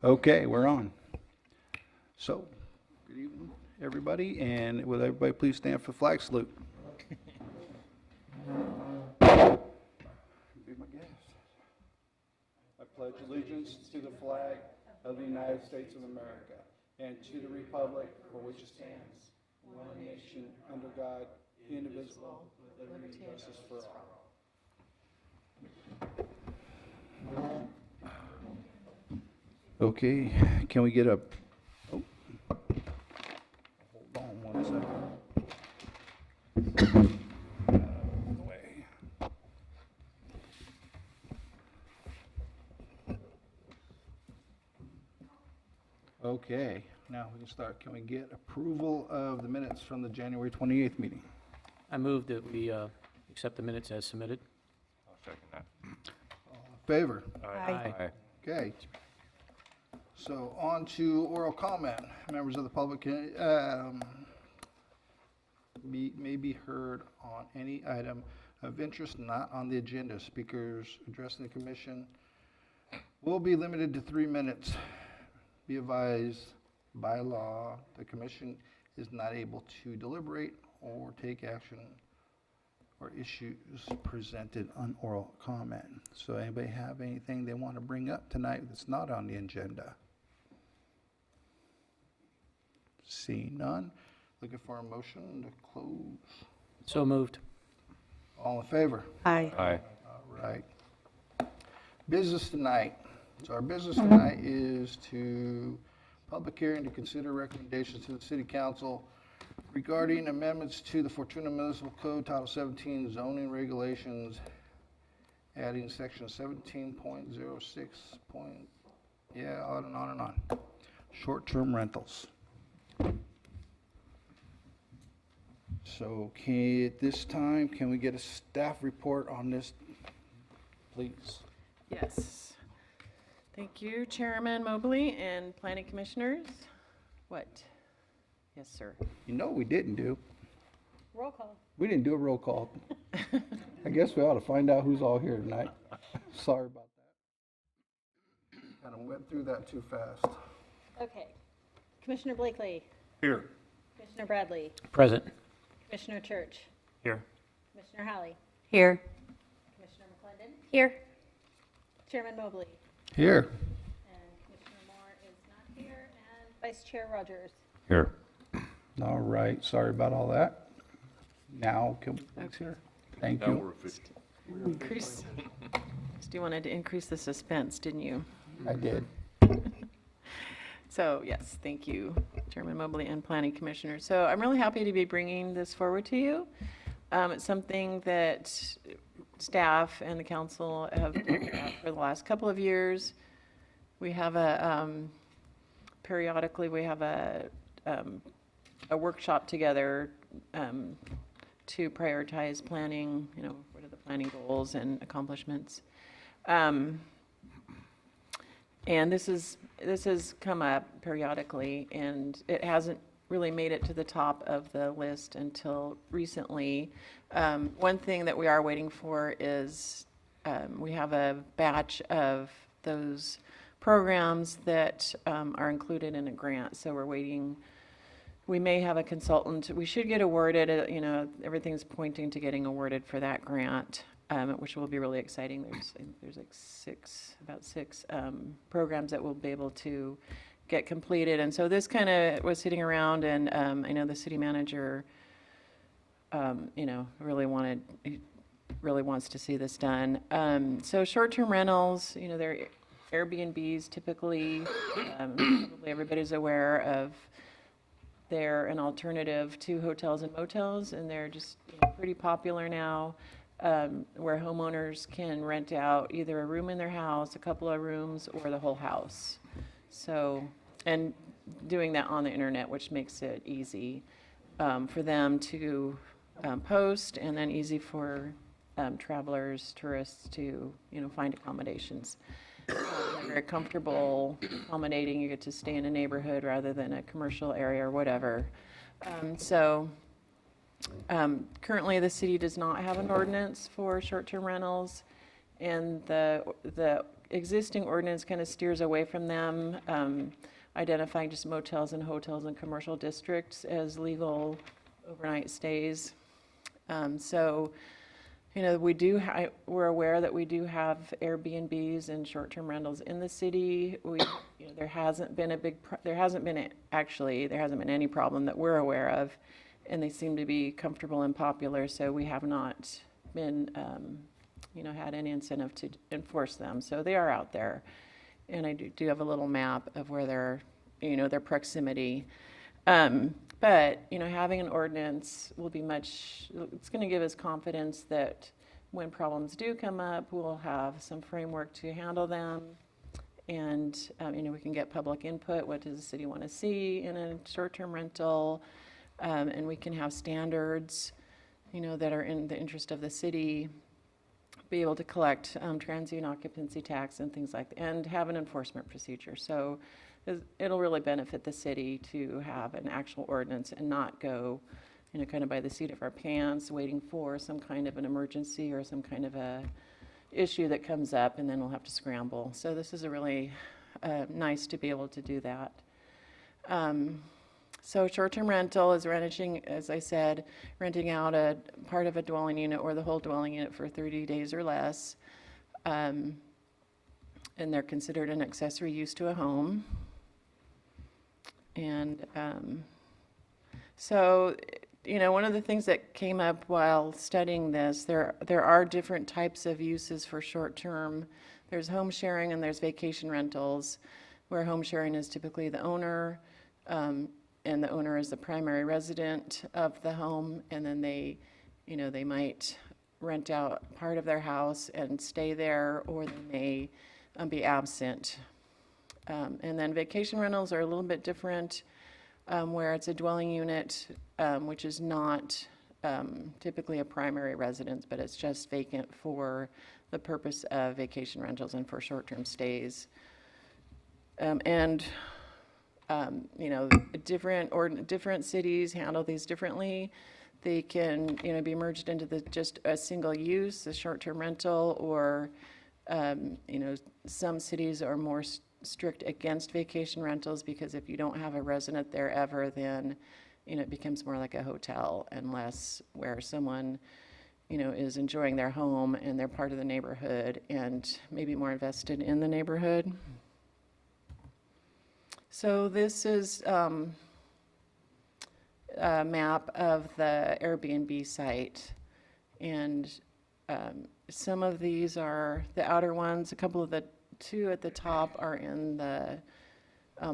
Okay, we're on. So, good evening, everybody, and will everybody please stand for the flag salute? Be my guest. I pledge allegiance to the flag of the United States of America and to the republic for which it stands, one nation under God, indivisible, with liberty and justice for all. Okay, can we get a, oh, hold on one second. Way. Okay, now we can start. Can we get approval of the minutes from the January 28th meeting? I move that we accept the minutes as submitted. I'll second that. All in favor? Aye. Okay. So on to oral comment. Members of the public may be heard on any item of interest not on the agenda. Speakers addressing the commission will be limited to 3 minutes. Be advised, by law, the commission is not able to deliberate or take action or issues presented on oral comment. So anybody have anything they want to bring up tonight that's not on the agenda? Seeing none, looking for a motion to close. So moved. All in favor? Aye. Aye. All right. Business tonight. So our business tonight is to public hearing to consider recommendations to the city council regarding amendments to the Fortuna Municipal Code Title 17 zoning regulations, adding section 17.06 yeah, on and on and on. Short-term rentals. So at this time, can we get a staff report on this, please? Yes. Thank you, Chairman Mobley and Planning Commissioners. What? Yes, sir. You know what we didn't do? Roll call. We didn't do a roll call. I guess we ought to find out who's all here tonight. Sorry about that. Kind of went through that too fast. Okay. Commissioner Blakely. Here. Commissioner Bradley. Present. Commissioner Church. Here. Commissioner Halley. Here. Commissioner McClendon. Here. Chairman Mobley. Here. And Commissioner Moore is not here. And Vice Chair Rogers. Here. All right, sorry about all that. Now, can we fix here? Thank you. Increase. You wanted to increase the suspense, didn't you? I did. So, yes, thank you, Chairman Mobley and Planning Commissioners. So I'm really happy to be bringing this forward to you. It's something that staff and the council have talked about for the last couple of years. We have periodically we have a workshop together to prioritize planning, what are the planning goals and accomplishments. And this has come up periodically, and it hasn't really made it to the top of the list until recently. One thing that we are waiting for is we have a batch of those programs that are included in a grant, so we're waiting. We may have a consultant. We should get awarded, everything's pointing to getting awarded for that grant, which will be really exciting. There's like about six programs that we'll be able to get completed. And so this kind of was sitting around, and I know the city manager, really wants to see this done. So short-term rentals, they're Airbnbs typically. Probably everybody's aware of. They're an alternative to hotels and motels, and they're just pretty popular now, where homeowners can rent out either a room in their house, a couple of rooms, or the whole house. So, and doing that on the internet, which makes it easy for them to post, and then easy for travelers, tourists to, find accommodations. They're very comfortable accommodating. You get to stay in a neighborhood rather than a commercial area or whatever. Currently, the city does not have an ordinance for short-term rentals, and the existing ordinance kind of steers away from them, identifying just motels and hotels and commercial districts as legal overnight stays. So, you know, we're aware that we do have Airbnbs and short-term rentals in the city. You know, there hasn't been any problem that we're aware of, and they seem to be comfortable and popular, so we have not been, you know, had any incentive to enforce them. So they are out there, and I do have a little map of where they're, you know, their proximity. But, you know, having an ordinance will be it's going to give us confidence that when problems do come up, we'll have some framework to handle them. And, you know, we can get public input. What does the city want to see in a short-term rental? And we can have standards, you know, that are in the interest of the city, be able to collect transient occupancy tax and things like that, and have an enforcement procedure. So it'll really benefit the city to have an actual ordinance and not go, you know, kind of by the seat of our pants, waiting for some kind of an emergency or some kind of a issue that comes up, and then we'll have to scramble. So this is a really nice to be able to do that. So short-term rental is renting, as I said, renting out a part of a dwelling unit or the whole dwelling unit for 30 days or less. And they're considered an accessory use to a home. And so, you know, one of the things that came up while studying this, there are different types of uses for short-term. There's home sharing and there's vacation rentals, where home sharing is typically the owner, and the owner is the primary resident of the home, and then they, you know, they might rent out part of their house and stay there, or they may be absent. And then vacation rentals are a little bit different, where it's a dwelling unit, which is not typically a primary residence, but it's just vacant for the purpose of vacation rentals and for short-term stays. You know, different cities handle these differently. They can, you know, be merged into just a single use, a short-term rental, or, you know, some cities are more strict against vacation rentals, because if you don't have a resident there ever, then, you know, it becomes more like a hotel, unless where someone, you know, is enjoying their home and they're part of the neighborhood and maybe more invested in the neighborhood. So this is a map of the Airbnb site, and some of these are the outer ones. A couple of the two at the top are in the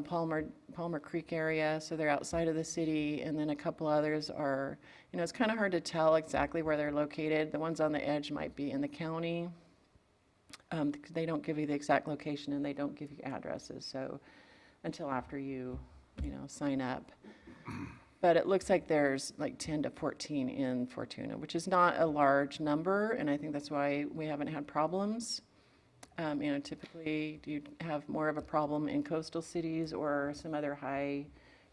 Palmer Creek area, so they're outside of the city, and then a couple others are, you know, it's kind of hard to tell exactly where they're located. The ones on the edge might be in the county. They don't give you the exact location, and they don't give you addresses, so until after you know, sign up. But it looks like there's like 10 to 14 in Fortuna, which is not a large number, and I think that's why we haven't had problems. You know, typically you have more of a problem in coastal cities or some other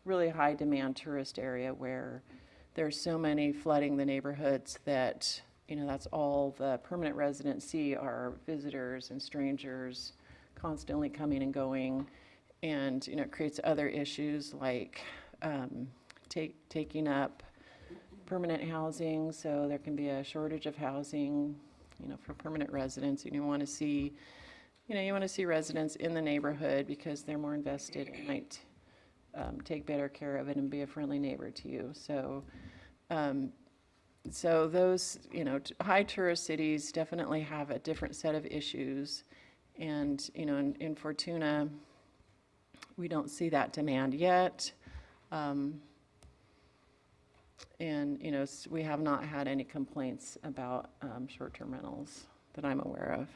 really high demand tourist area where there's so many flooding the neighborhoods that, you know, that's all the permanent residents see are visitors and strangers constantly coming and going. And, you know, it creates other issues like taking up permanent housing, so there can be a shortage of housing, you know, for permanent residents. And you want to see residents in the neighborhood because they're more invested and might take better care of it and be a friendly neighbor to you. So, so those, you know, high tourist cities definitely have a different set of issues. And, you know, in Fortuna, we don't see that demand yet. And, you know, we have not had any complaints about short-term rentals that I'm aware of.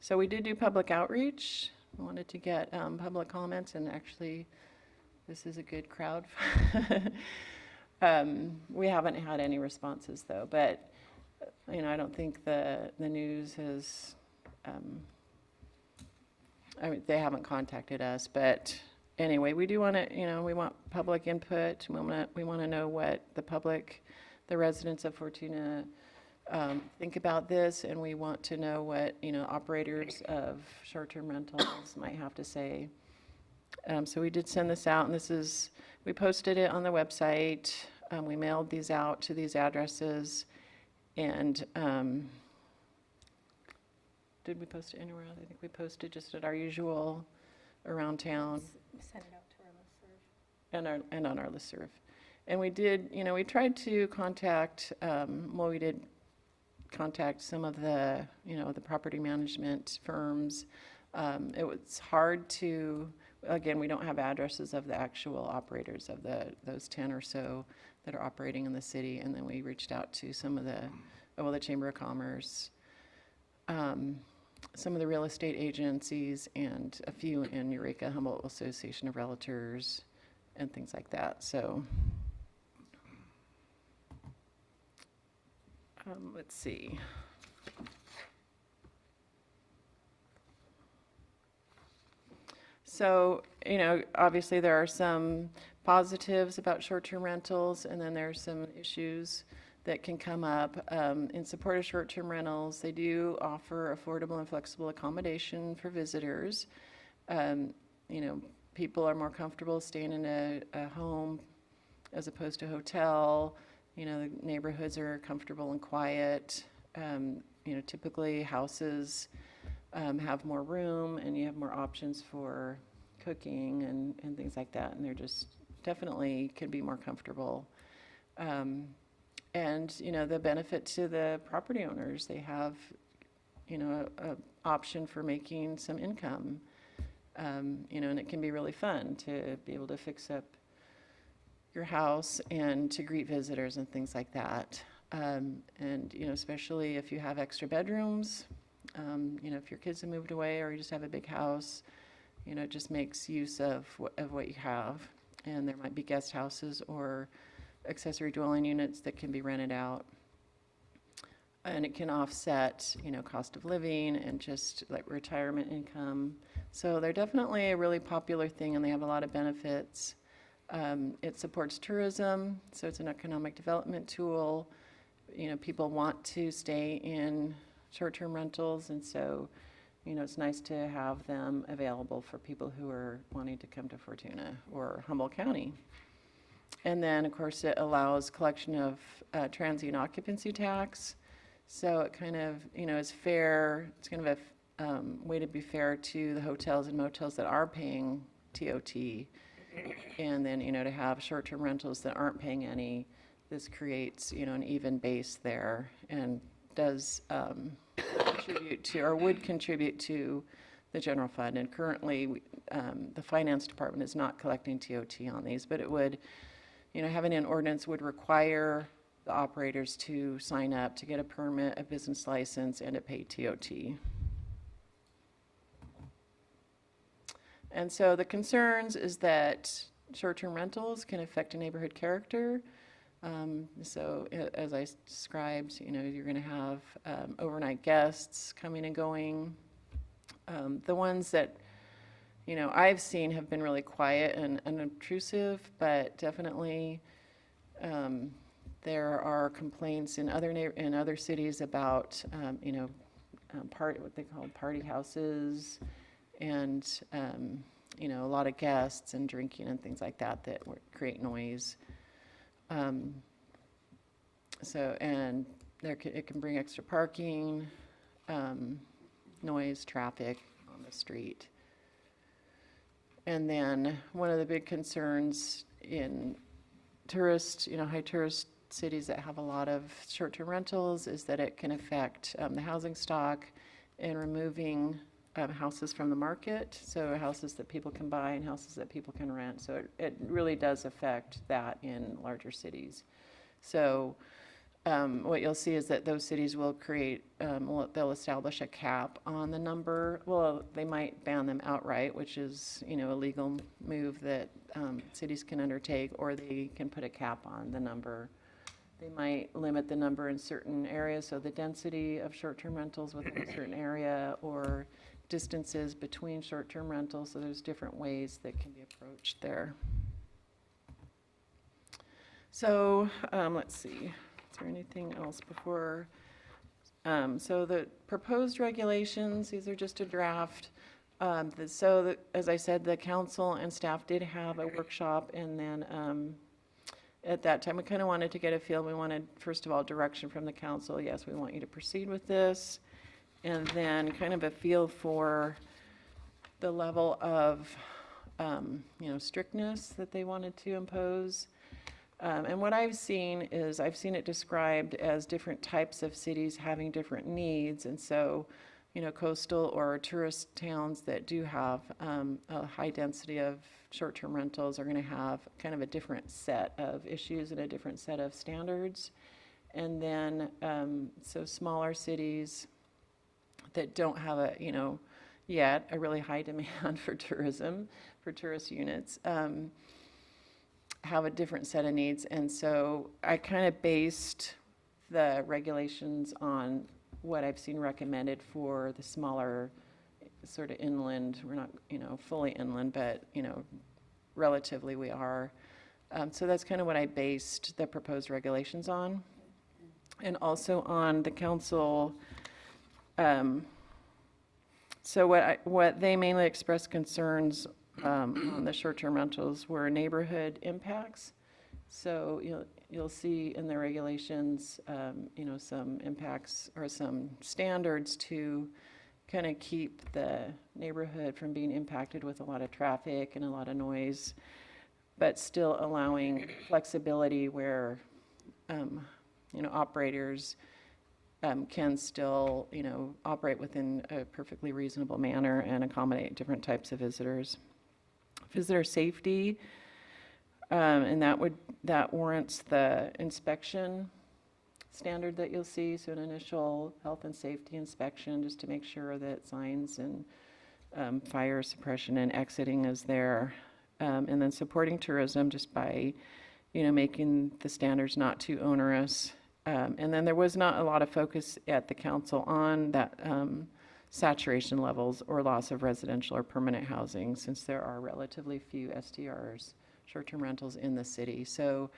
So we did do public outreach. I wanted to get public comments, and actually, this is a good crowd. We haven't had any responses, though, but, you know, I don't think the news has, I mean, they haven't contacted us, but anyway, we do want to, you know, we want public input. We want to know what the residents of Fortuna think about this, and we want to know what, operators of short-term rentals might have to say. So we did send this out, and we posted it on the website. We mailed these out to these addresses, and did we post it anywhere else? I think we posted just at our usual around town. Send it out to our listserv. And on our listserv. And we did, we tried to contact, we did contact some of the, the property management firms. It was hard to, again, we don't have addresses of the actual operators of those 10 or so that are operating in the city. And then we reached out to some of the Chamber of Commerce, some of the real estate agencies, and a few in Eureka, Humboldt Association of Realtors, and things like that. So let's see. So, obviously there are some positives about short-term rentals, and then there's some issues that can come up. In support of short-term rentals, they do offer affordable and flexible accommodation for visitors. People are more comfortable staying in a home as opposed to a hotel. The neighborhoods are comfortable and quiet. Typically houses have more room, and you have more options for cooking and things like that, and they're just definitely can be more comfortable. And, the benefit to the property owners, they have, a option for making some income. And it can be really fun to be able to fix up your house and to greet visitors and things like that. And, especially if you have extra bedrooms, if your kids have moved away or you just have a big house, it just makes use of what you have. And there might be guest houses or accessory dwelling units that can be rented out. And it can offset, cost of living and just like retirement income. So they're definitely a really popular thing, and they have a lot of benefits. It supports tourism, so it's an economic development tool. People want to stay in short-term rentals, and so, it's nice to have them available for people who are wanting to come to Fortuna or Humboldt County. And then, of course, it allows collection of transient occupancy tax. So it kind of, is fair. It's kind of a way to be fair to the hotels and motels that are paying TOT. And then, to have short-term rentals that aren't paying any. This creates, an even base there, and does contribute to, or would contribute to, the general fund. And currently, the finance department is not collecting TOT on these, but it would, having an ordinance would require the operators to sign up to get a permit, a business license, and to pay TOT. And so the concerns is that short-term rentals can affect a neighborhood character. So as I described, you're going to have overnight guests coming and going. The ones that, I've seen have been really quiet and unobtrusive, but definitely there are complaints in other cities about, what they call party houses, and a lot of guests and drinking and things like that create noise. And it can bring extra parking, noise, traffic on the street. And then one of the big concerns in high tourist cities that have a lot of short-term rentals is that it can affect the housing stock and removing houses from the market, so houses that people can buy and houses that people can rent. So it really does affect that in larger cities. So what you'll see is that those cities will create, they'll establish a cap on the number. Well, they might ban them outright, which is, a legal move that cities can undertake, or they can put a cap on the number. They might limit the number in certain areas, so the density of short-term rentals within a certain area, or distances between short-term rentals. So there's different ways that can be approached there. So let's see, is there anything else before So the proposed regulations, these are just a draft. As I said, the council and staff did have a workshop, and then at that time, we kind of wanted to get a feel. We wanted, first of all, direction from the council. Yes, we want you to proceed with this. And then kind of a feel for the level of, strictness that they wanted to impose. And what I've seen is, I've seen it described as different types of cities having different needs. And so, coastal or tourist towns that do have a high density of short-term rentals are going to have kind of a different set of issues and a different set of standards. And then, so smaller cities that don't have yet a really high demand for tourism, for tourist units, have a different set of needs. And so I kind of based the regulations on what I've seen recommended for the smaller sort of inland. We're not, fully inland, but, relatively we are. So that's kind of what I based the proposed regulations on. And also on the council, so what they mainly expressed concerns on the short-term rentals were neighborhood impacts. So you'll see in the regulations, some impacts or some standards to kind of keep the neighborhood from being impacted with a lot of traffic and a lot of noise, but still allowing flexibility where, operators can still, operate within a perfectly reasonable manner and accommodate different types of visitors. Visitor safety, and that warrants the inspection standard that you'll see. So an initial health and safety inspection, just to make sure that signs and fire suppression and exiting is there. And then supporting tourism just by, making the standards not too onerous. And then there was not a lot of focus at the council on that saturation levels or loss of residential or permanent housing, since there are relatively few STRs, short-term rentals, in the city. So,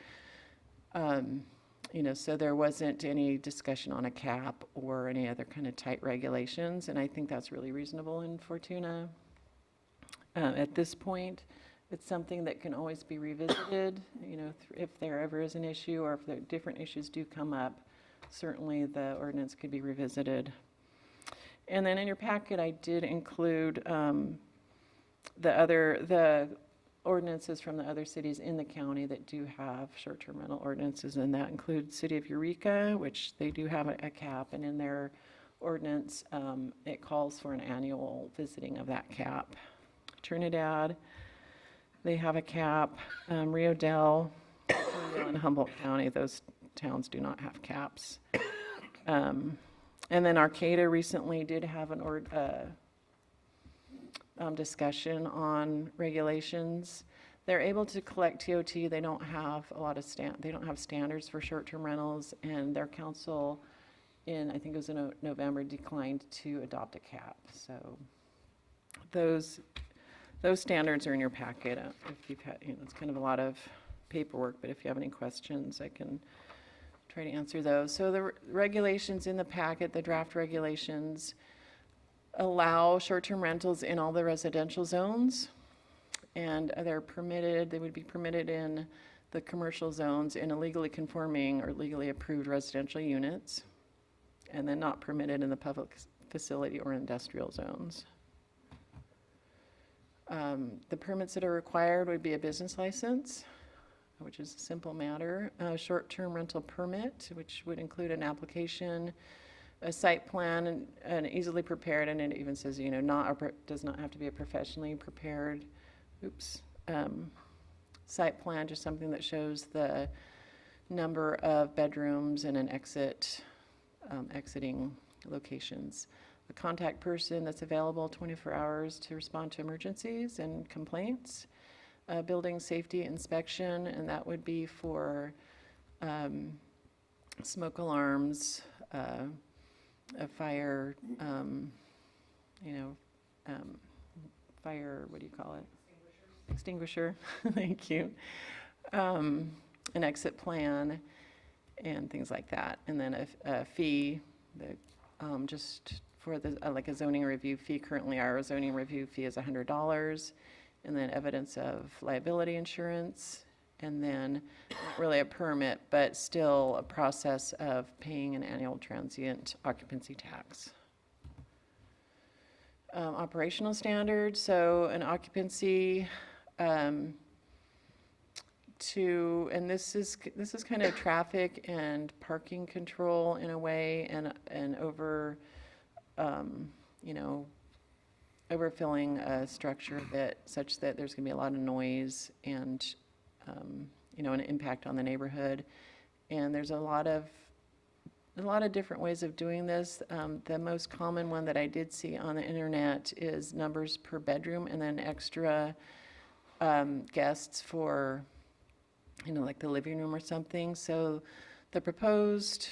so there wasn't any discussion on a cap or any other kind of tight regulations, and I think that's really reasonable in Fortuna. At this point, it's something that can always be revisited, if there ever is an issue or if there different issues do come up, certainly the ordinance could be revisited. And then in your packet, I did include the ordinances from the other cities in the county that do have short-term rental ordinances, and that includes City of Eureka, which they do have a cap, and in their ordinance, it calls for an annual visiting of that cap. Trinidad, they have a cap. Rio Dell and Humboldt County, those towns do not have caps. And then Arcata recently did have an discussion on regulations. They're able to collect TOT. They don't have a lot of they don't have standards for short-term rentals, and their council I think it was in November, declined to adopt a cap. So those standards are in your packet. If you've had, it's kind of a lot of paperwork, but if you have any questions, I can try to answer those. So the regulations in the packet, the draft regulations, allow short-term rentals in all the residential zones, and they would be permitted in the commercial zones in illegally conforming or legally approved residential units, and then not permitted in the public facility or industrial zones. The permits that are required would be a business license, which is a simple matter, a short-term rental permit, which would include an application, a site plan, and easily prepared, and it even says, does not have to be a professionally prepared, site plan, just something that shows the number of bedrooms and an exiting locations. A contact person that's available 24 hours to respond to emergencies and complaints. Building safety inspection, and that would be for smoke alarms, a fire, fire, what do you call it? Extinguisher. Thank you. An exit plan and things like that. And then a fee just for the, like a zoning review fee, currently our zoning review fee is $100, and then evidence of liability insurance, and then not really a permit, but still a process of paying an annual transient occupancy tax. Operational standards, so an occupancy, and this is kind of traffic and parking control in a way, and over, you know, overfilling a structure a bit such that there's going to be a lot of noise and, you know, an impact on the neighborhood. And there's a lot of different ways of doing this. The most common one that I did see on the internet is numbers per bedroom, and then extra guests for, you know, like the living room or something. So the proposed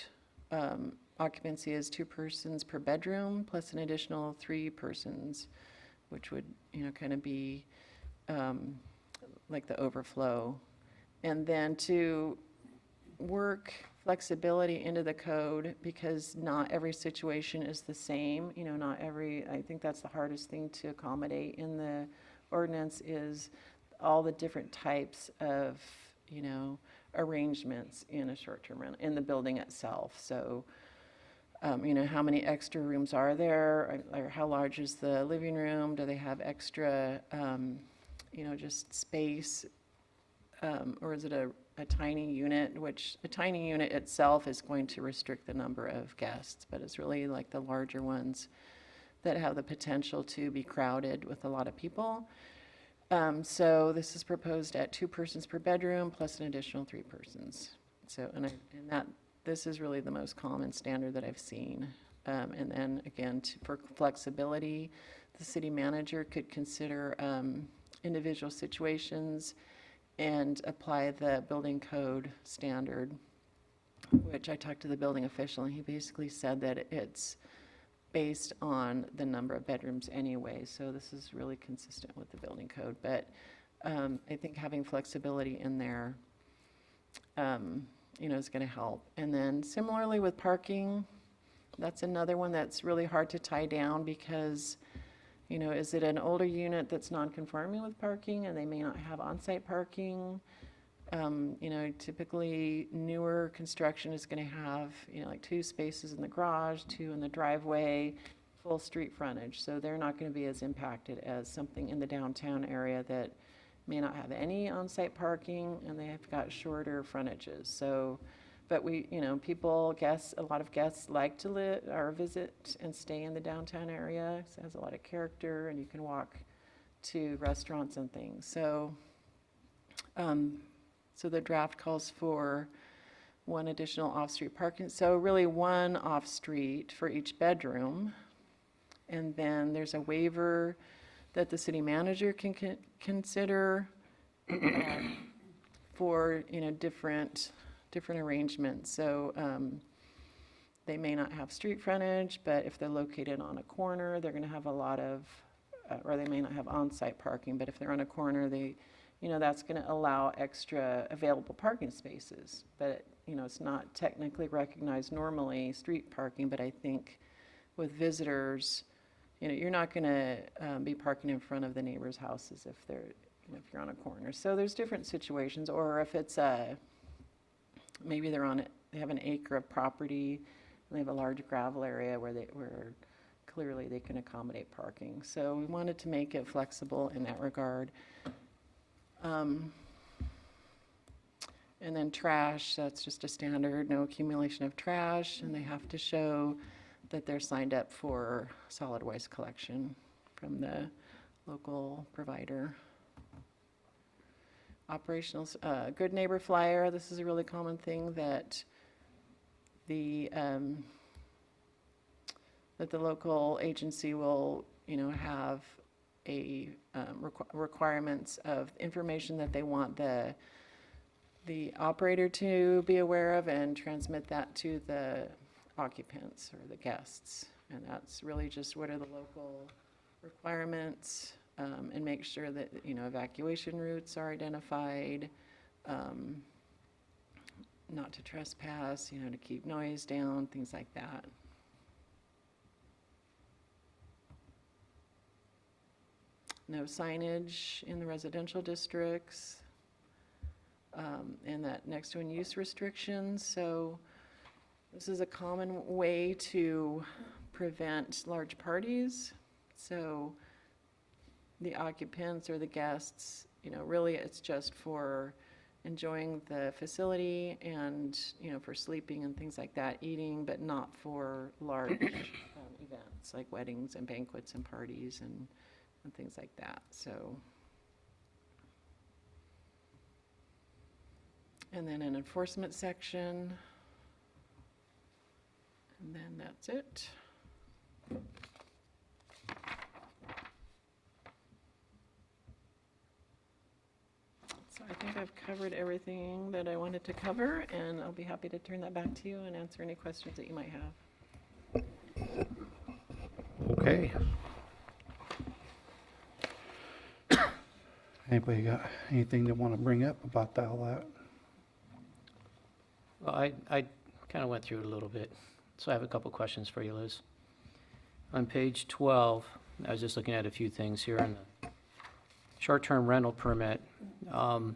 occupancy is 2 persons per bedroom plus an additional 3 persons, which would, you know, kind of be like the overflow. And then to work flexibility into the code, because not every situation is the same, you know, I think that's the hardest thing to accommodate in the ordinance, is all the different types of, you know, arrangements in a short-term rental, in the building itself. So, you know, how many extra rooms are there, or how large is the living room? Do they have extra, you know, just space, or is it a tiny unit, which a tiny unit itself is going to restrict the number of guests, but it's really like the larger ones that have the potential to be crowded with a lot of people. So this is proposed at 2 persons per bedroom plus an additional 3 persons. So, this is really the most common standard that I've seen. And then again, for flexibility, the city manager could consider individual situations and apply the building code standard, which I talked to the building official, and he basically said that it's based on the number of bedrooms anyway, so this is really consistent with the building code. But I think having flexibility in there, you know, is going to help. And then similarly with parking, that's another one that's really hard to tie down, because, you know, is it an older unit that's non-conforming with parking and they may not have on-site parking? You know, typically newer construction is going to have, you know, like 2 spaces in the garage, 2 in the driveway, full street frontage. So they're not going to be as impacted as something in the downtown area that may not have any on-site parking and they have got shorter frontages. So, but we, you know, a lot of guests like to live or visit and stay in the downtown area. So it has a lot of character, and you can walk to restaurants and things. So, so the draft calls for 1 additional off-street parking. So really 1 off-street for each bedroom. And then there's a waiver that the city manager can consider for, you know, different arrangements. So they may not have street frontage, but if they're located on a corner, they're going to have a lot of, or they may not have on-site parking, but if they're on a corner, you know, that's going to allow extra available parking spaces. But, you know, it's not technically recognized normally street parking, but I think with visitors, you know, you're not going to be parking in front of the neighbors' houses if if you're on a corner. So there's different situations, or if it's maybe they have an acre of property and they have a large gravel area where clearly they can accommodate parking. So we wanted to make it flexible in that regard. And then trash, that's just a standard, no accumulation of trash, and they have to show that they're signed up for solid waste collection from the local provider. Operational, good neighbor flyer, this is a really common thing that the local agency will, you know, have a requirements of information that they want the operator to be aware of and transmit that to the occupants or the guests. And that's really just what are the local requirements, and make sure that, you know, evacuation routes are identified, not to trespass, you know, to keep noise down, things like that. no signage in the residential districts, and that next one, use restrictions. So this is a common way to prevent large parties. So the occupants or the guests, really it's just for enjoying the facility and, for sleeping and things like that, eating, but not for large events like weddings and banquets and parties and things like that. So, and then an enforcement section, and then that's it. So I think I've covered everything that I wanted to cover, and I'll be happy to turn that back to you and answer any questions that you might have. Okay. Anybody got anything they want to bring up about all that? Well, I kind of went through it a little bit, so I have a couple questions for you, Liz. On page 12, I was just looking at a few things here in the short-term rental permit. I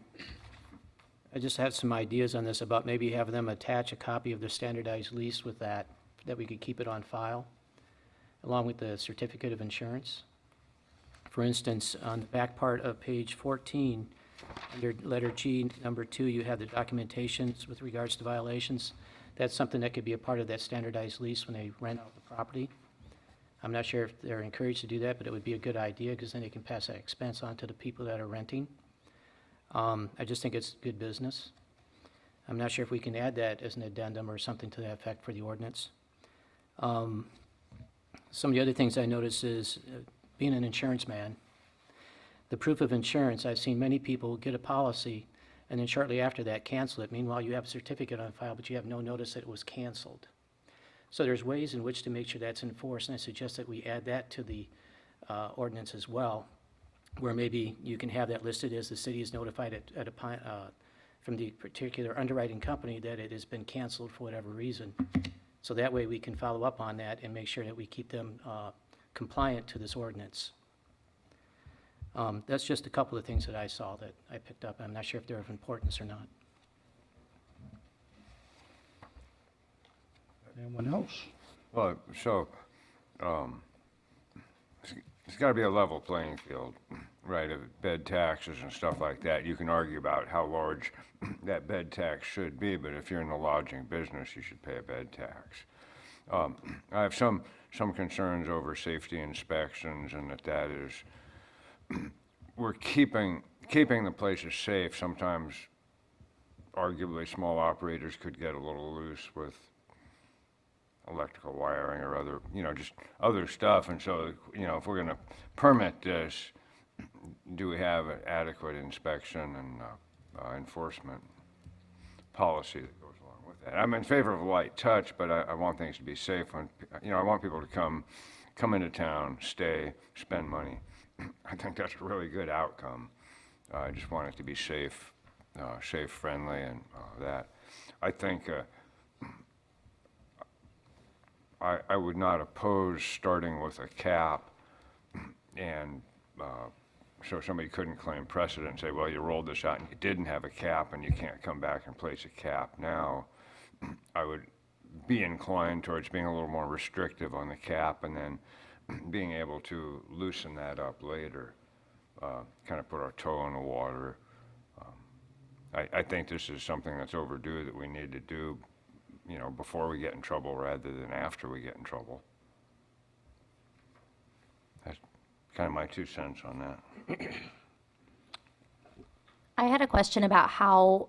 just had some ideas on this about maybe having them attach a copy of the standardized lease with that we could keep it on file, along with the certificate of insurance. For instance, on the back part of page 14, under letter G, number 2, you have the documentations with regards to violations. That's something that could be a part of that standardized lease when they rent out the property. I'm not sure if they're encouraged to do that, but it would be a good idea because then they can pass that expense on to the people that are renting. I just think it's good business. I'm not sure if we can add that as an addendum or something to that effect for the ordinance. Some of the other things I noticed is, being an insurance man, the proof of insurance, I've seen many people get a policy and then shortly after that cancel it. Meanwhile, you have a certificate on file, but you have no notice that it was canceled. So there's ways in which to make sure that's enforced, and I suggest that we add that to the ordinance as well, where maybe you can have that listed as the city is notified from the particular underwriting company that it has been canceled for whatever reason. So that way we can follow up on that and make sure that we keep them compliant to this ordinance. That's just a couple of things that I saw that I picked up. I'm not sure if they're of importance or not. Anyone else? Well, so, it's got to be a level playing field, right, of bed taxes and stuff like that. You can argue about how large that bed tax should be, but if you're in the lodging business, you should pay a bed tax. I have some concerns over safety inspections and that is, we're keeping the places safe. Sometimes, arguably, small operators could get a little loose with electrical wiring or other, just other stuff. And so, if we're going to permit this, do we have an adequate inspection and enforcement policy that goes along with that? I'm in favor of a light touch, but I want things to be safe. When, I want people to come into town, stay, spend money. I think that's a really good outcome. I just want it to be safe, friendly, and that. I think I would not oppose starting with a cap, and so somebody couldn't claim precedent and say, well, you rolled this out and you didn't have a cap and you can't come back and place a cap now. I would be inclined towards being a little more restrictive on the cap and then being able to loosen that up later, kind of put our toe in the water. I think this is something that's overdue that we need to do, before we get in trouble rather than after we get in trouble. That's kind of my 2 cents on that. I had a question about how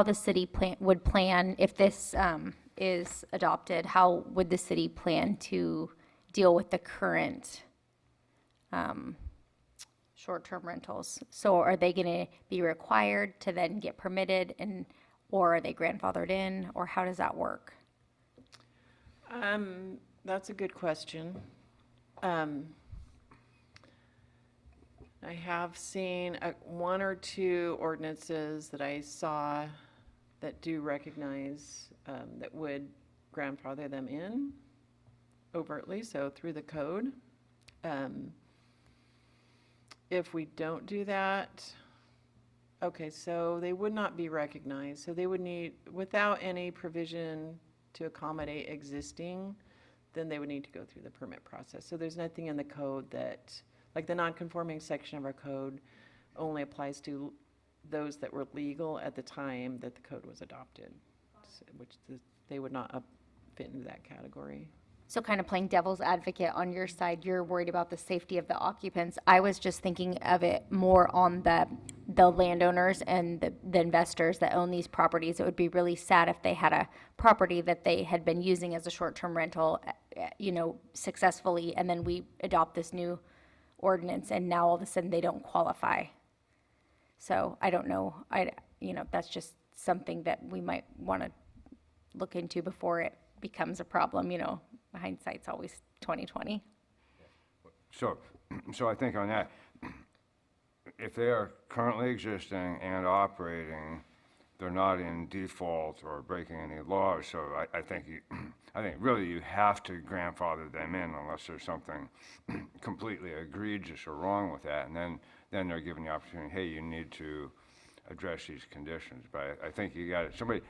the city would plan if this is adopted. How would the city plan to deal with the current short-term rentals? So are they going to be required to then get permitted, or are they grandfathered in, or how does that work? That's a good question. I have seen 1 or 2 ordinances that I saw that do recognize that would grandfather them in overtly, so through the code. if we don't do that, okay, so they would not be recognized. So they would need, without any provision to accommodate existing, then they would need to go through the permit process. So there's nothing in the code that, like the non-conforming section of our code only applies to those that were legal at the time that the code was adopted, they would not fit into that category. So kind of playing devil's advocate on your side, you're worried about the safety of the occupants. I was just thinking of it more on the landowners and the investors that own these properties. It would be really sad if they had a property that they had been using as a short-term rental, successfully, and then we adopt this new ordinance, and now all of a sudden they don't qualify. So I don't know, that's just something that we might want to look into before it becomes a problem. Hindsight's always 20/20. So I think on that, if they are currently existing and operating, they're not in default or breaking any laws. So I think really you have to grandfather them in unless there's something completely egregious or wrong with that. And then they're given the opportunity, hey, you need to address these conditions. But I think you got somebody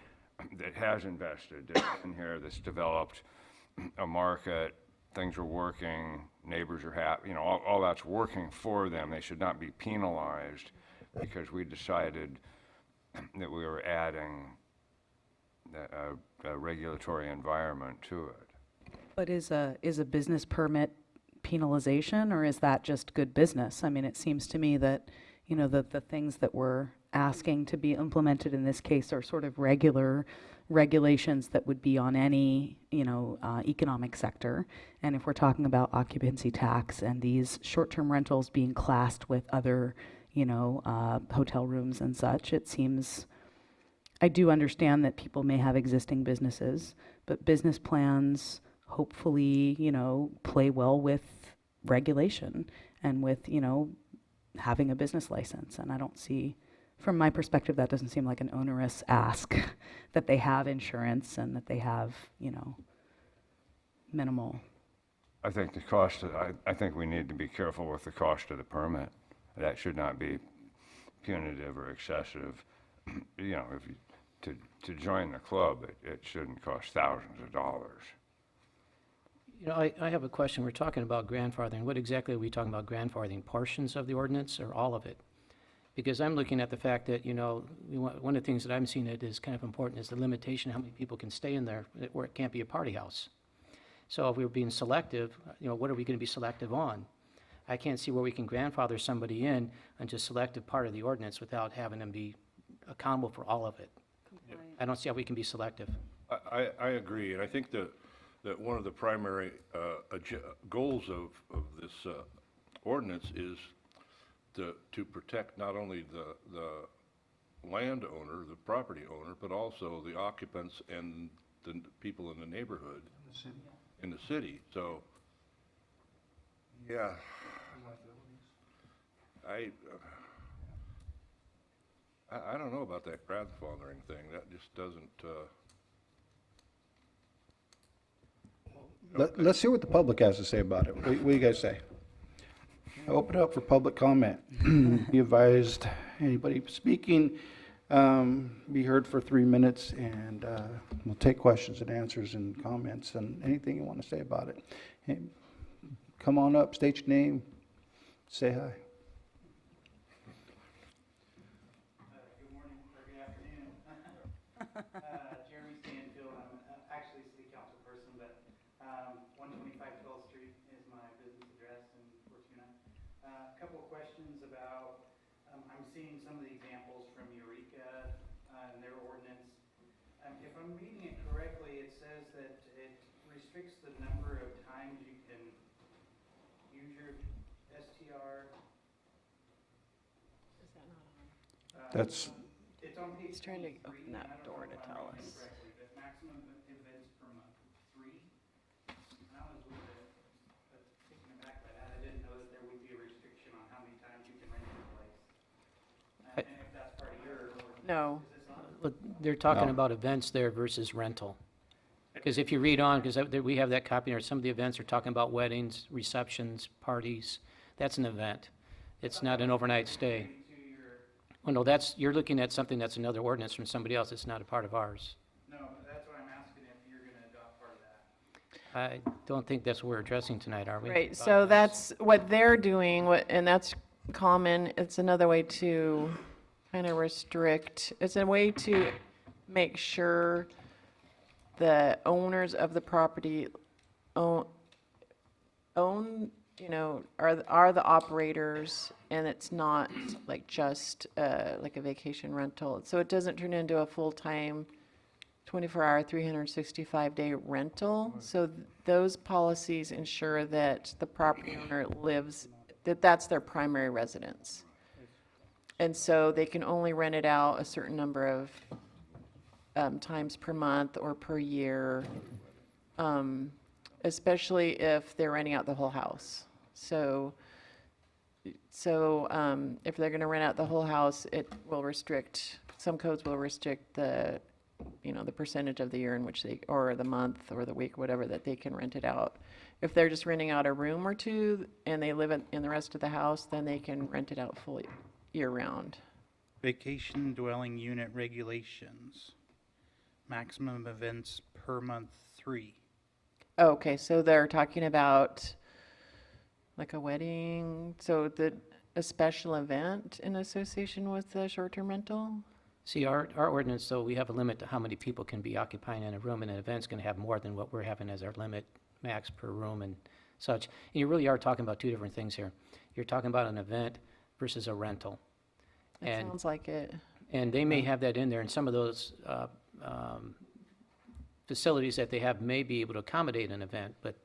that has invested, that's in here, that's developed a market, things are working, neighbors are happy, all that's working for them. They should not be penalized because we decided that we were adding a regulatory environment to it. But is a business permit penalization, or is that just good business? I mean, it seems to me that, the things that we're asking to be implemented in this case are sort of regular regulations that would be on any, economic sector. And if we're talking about occupancy tax and these short-term rentals being classed with other, hotel rooms and such, it seems, I do understand that people may have existing businesses, but business plans hopefully, play well with regulation and with, having a business license. And I don't see, from my perspective, that doesn't seem like an onerous ask, that they have insurance and that they have, minimal. I think I think we need to be careful with the cost of the permit. That should not be punitive or excessive. To join the club, it shouldn't cost thousands of dollars. I have a question. We're talking about grandfathering. What exactly are we talking about grandfathering? Portions of the ordinance or all of it? Because I'm looking at the fact that, one of the things that I'm seeing that is kind of important is the limitation of how many people can stay in there where it can't be a party house. So if we were being selective, what are we going to be selective on? I can't see where we can grandfather somebody in on just selective part of the ordinance without having them be accountable for all of it. I don't see how we can be selective. I agree, and I think that one of the primary goals of this ordinance is to protect not only the landowner, the property owner, but also the occupants and the people in the neighborhood, in the city. So, yeah, I don't know about that grandfathering thing. That just doesn't. Let's hear what the public has to say about it. What do you guys say? Open up for public comment. Be advised, anybody speaking, be heard for 3 minutes, and we'll take questions and answers and comments and anything you want to say about it. Hey, come on up, state your name, say hi. Good morning or good afternoon. Jeremy Stanfield, I'm actually a city council person, but 125 12th Street is my business address in Fortuna. A couple of questions about, I'm seeing some of the examples from Eureka and their ordinance. If I'm reading it correctly, it says that it restricts the number of times you can use your STR. Is that not on? That's, It's on page He's trying to 23, open and that I don't door know to if I'm tell reading it us. correctly, but maximum events per month, 3. And I was a little bit taken aback by that. I didn't know that there would be a restriction on how many times you can rent your place. And if that's part of your ordinance. No. Is this on? But they're talking No. about events there versus rental. Because if you read on, because we have that copy, or some of the events are talking about weddings, receptions, parties. That's an event. It's not an overnight stay. To your, Well, no, you're looking at something that's another ordinance from somebody else. It's not a part of ours. no, but that's what I'm asking, if you're gonna adopt part of that. I don't think that's what we're addressing tonight, are we? Right, so that's what they're doing, and that's common. It's another way to kind of restrict, it's a way to make sure the owners of the property own, are the operators, and it's not like just like a vacation rental. So it doesn't turn into a full-time 24-hour, 365-day rental. So those policies ensure that the property owner lives, that's their primary residence. And so they can only rent it out a certain number of times per month or per year, especially if they're renting out the whole house. So if they're going to rent out the whole house, it will restrict, some codes will restrict the percentage of the year in which they, or the month or the week, whatever, that they can rent it out. If they're just renting out a room or two and they live in the rest of the house, then they can rent it out fully year-round. Vacation dwelling unit regulations, maximum events per month 3. Okay, so they're talking about like a wedding, so a special event in association with the short-term rental? See, our ordinance, though, we have a limit to how many people can be occupying in a room, and an event's going to have more than what we're having as our limit, max per room and such. And you really are talking about two different things here. You're talking about an event versus a rental. That And- sounds like it. And they may have that in there, and some of those facilities that they have may be able to accommodate an event, but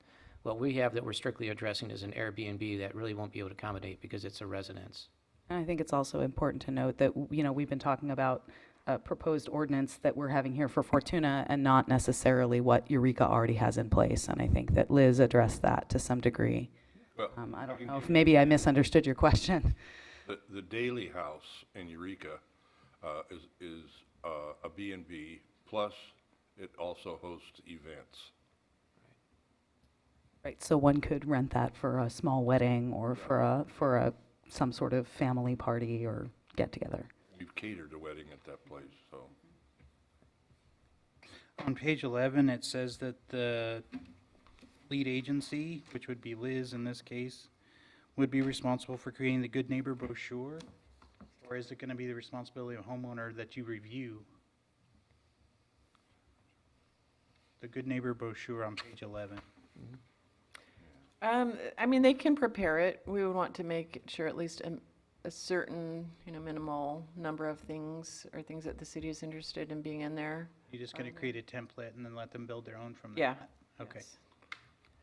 what we have that we're strictly addressing is an Airbnb that really won't be able to accommodate because it's a residence. And I think it's also important to note that, we've been talking about a proposed ordinance that we're having here for Fortuna and not necessarily what Eureka already has in place. And I think that Liz addressed that to some degree. Well, I don't can know if give- maybe I misunderstood your question. The Daily House in Eureka is a B&B, plus it also hosts events. Right, so one could rent that for a small wedding or for a some sort of family party or get-together. We've catered a wedding at that place, so. On page 11, it says that the lead agency, which would be Liz in this case, would be responsible for creating the Good Neighbor brochure? Or is it going to be the responsibility of homeowner that you review the Good Neighbor brochure on page 11? They can prepare it. We would want to make sure at least a certain, minimal number of things or things that the city is interested in being in there. You're just going to create a template and then let them build their own from that? Yeah. Okay. Yes.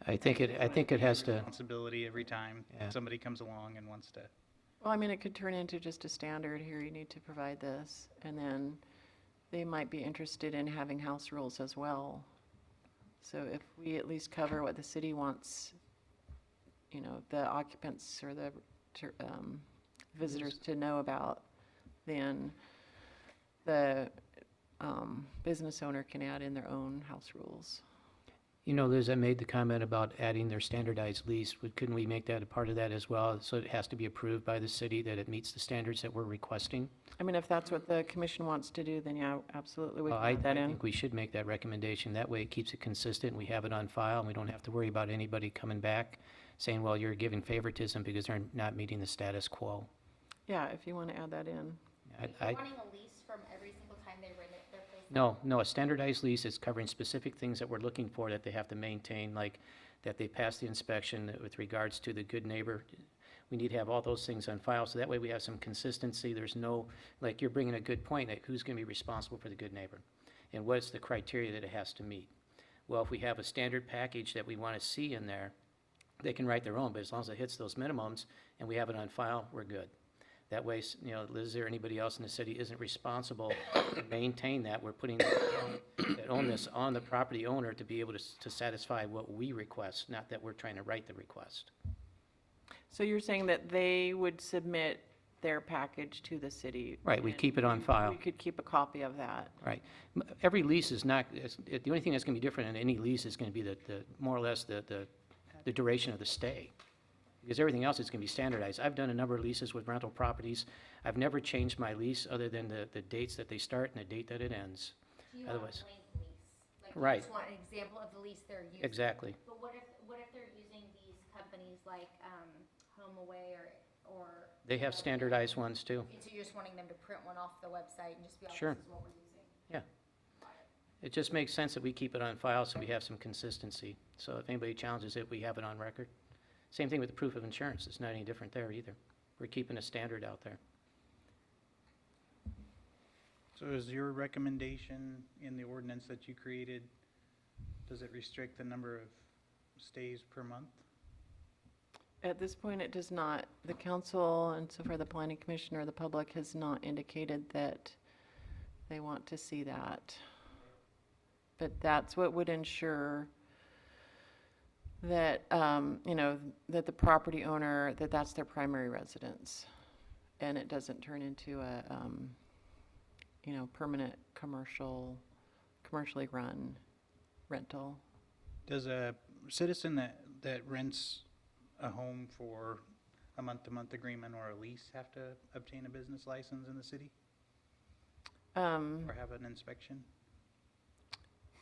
I think it has to, Responsibility every time Yeah. somebody comes along and wants to. Well, it could turn into just a standard, here you need to provide this, and then they might be interested in having house rules as well. So if we at least cover what the city wants, the occupants or the visitors to know about, then the business owner can add in their own house rules. Liz, I made the comment about adding their standardized lease. Couldn't we make that a part of that as well? So it has to be approved by the city that it meets the standards that we're requesting? If that's what the commission wants to do, then yeah, absolutely, we Well, can I add that in. think we should make that recommendation. That way it keeps it consistent, we have it on file, and we don't have to worry about anybody coming back saying, well, you're giving favoritism because they're not meeting the status quo. Yeah, if you want to add that in. Wanting a lease from every single time they rent their place? No, a standardized lease is covering specific things that we're looking for that they have to maintain, like that they pass the inspection with regards to the good neighbor. We need to have all those things on file, so that way we have some consistency. There's no, like you're bringing a good point, like who's going to be responsible for the good neighbor? And what's the criteria that it has to meet? Well, if we have a standard package that we want to see in there, they can write their own, but as long as it hits those minimums and we have it on file, we're good. That way, Liz or anybody else in the city isn't responsible to maintain that. We're putting that onus on the property owner to be able to satisfy what we request, not that we're trying to write the request. So you're saying that they would submit their package to the city? Right, we and keep it on file. We could keep a copy of that. Right. Every lease is not, the only thing that's going to be different in any lease is going to be more or less the duration of the stay. because everything else is going to be standardized. I've done a number of leases with rental properties. I've never changed my lease other than the dates that they start and the date that it ends. So you want a Otherwise- blank lease? Like, Right. you just want an example of the lease they're using? Exactly. But what if they're using these companies like, HomeAway or? They have standardized ones too. So you're just wanting them to print one off the website and just be like, Sure. this is what we're using? Yeah. It just makes sense that we keep it on file so we have some consistency. So if anybody challenges it, we have it on record. Same thing with the proof of insurance. It's not any different there either. We're keeping a standard out there. So is your recommendation in the ordinance that you created, does it restrict the number of stays per month? At this point, it does not. The council, and so far the planning commission or the public, has not indicated that they want to see that. But that's what would ensure that, that the property owner, that's their primary residence. And it doesn't turn into a, permanent commercially run rental. Does a citizen that rents a home for a month-to-month agreement or a lease have to obtain a business license in the city or have an inspection?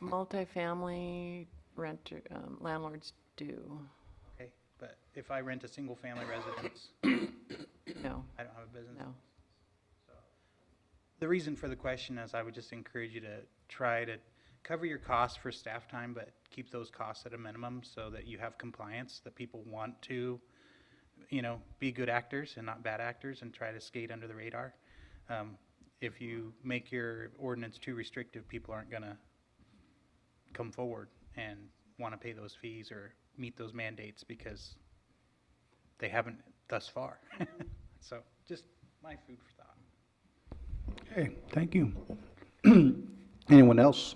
Multifamily renter, landlords do. Okay, but if I rent a single-family residence, No, I don't have a business. no. The reason for the question is I would just encourage you to try to cover your costs for staff time, but keep those costs at a minimum so that you have compliance, that people want to, be good actors and not bad actors and try to skate under the radar. If you make your ordinance too restrictive, people aren't gonna come forward and want to pay those fees or meet those mandates because they haven't thus far. So just my food for thought. Okay, thank you. Anyone else?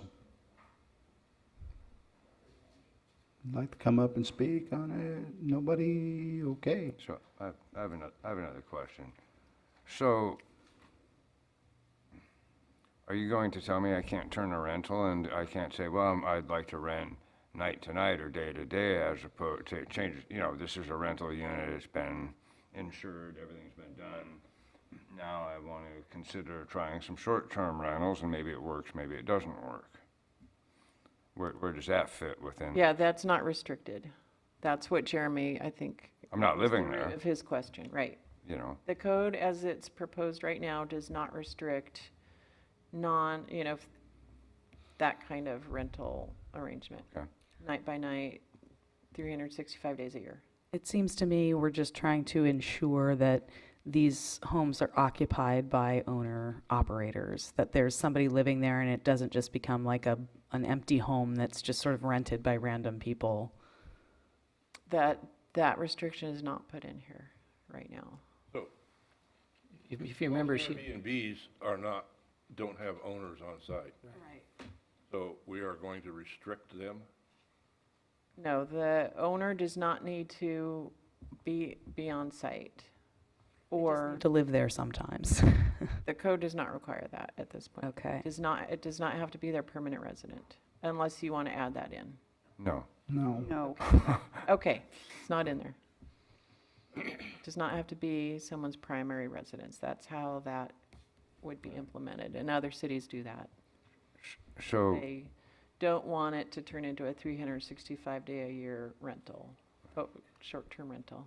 Like to come up and speak on it? Nobody? Okay. So I have another question. So are you going to tell me I can't turn a rental and I can't say, well, I'd like to rent night to night or day to day as opposed to change, this is a rental unit, it's been insured, everything's been done. Now I want to consider trying some short-term rentals and maybe it works, maybe it doesn't work. Where does that fit within? Yeah, that's not restricted. That's what Jeremy, I think. I'm not was the living root there. Of his question, right. The The code as it's proposed right now does not restrict that kind of rental arrangement. Okay. Night by night, 365 days a year. It seems to me we're just trying to ensure that these homes are occupied by owner-operators, that there's somebody living there and it doesn't just become like an empty home that's just sort of rented by random people. That restriction is not put in here right now. So If you remember, she, Airbnbs don't have owners on site. Right. So we are going to restrict them? No, the owner does not need to be on site. Or To live there sometimes. the code does not require that at this point. Okay. It does not have to be their permanent resident, unless you want to add that in. No. No. No. Okay, it's not in there. It does not have to be someone's primary residence. That's how that would be implemented, and other cities do that. So, They don't want it to turn into a 365-day-a-year rental, short-term rental.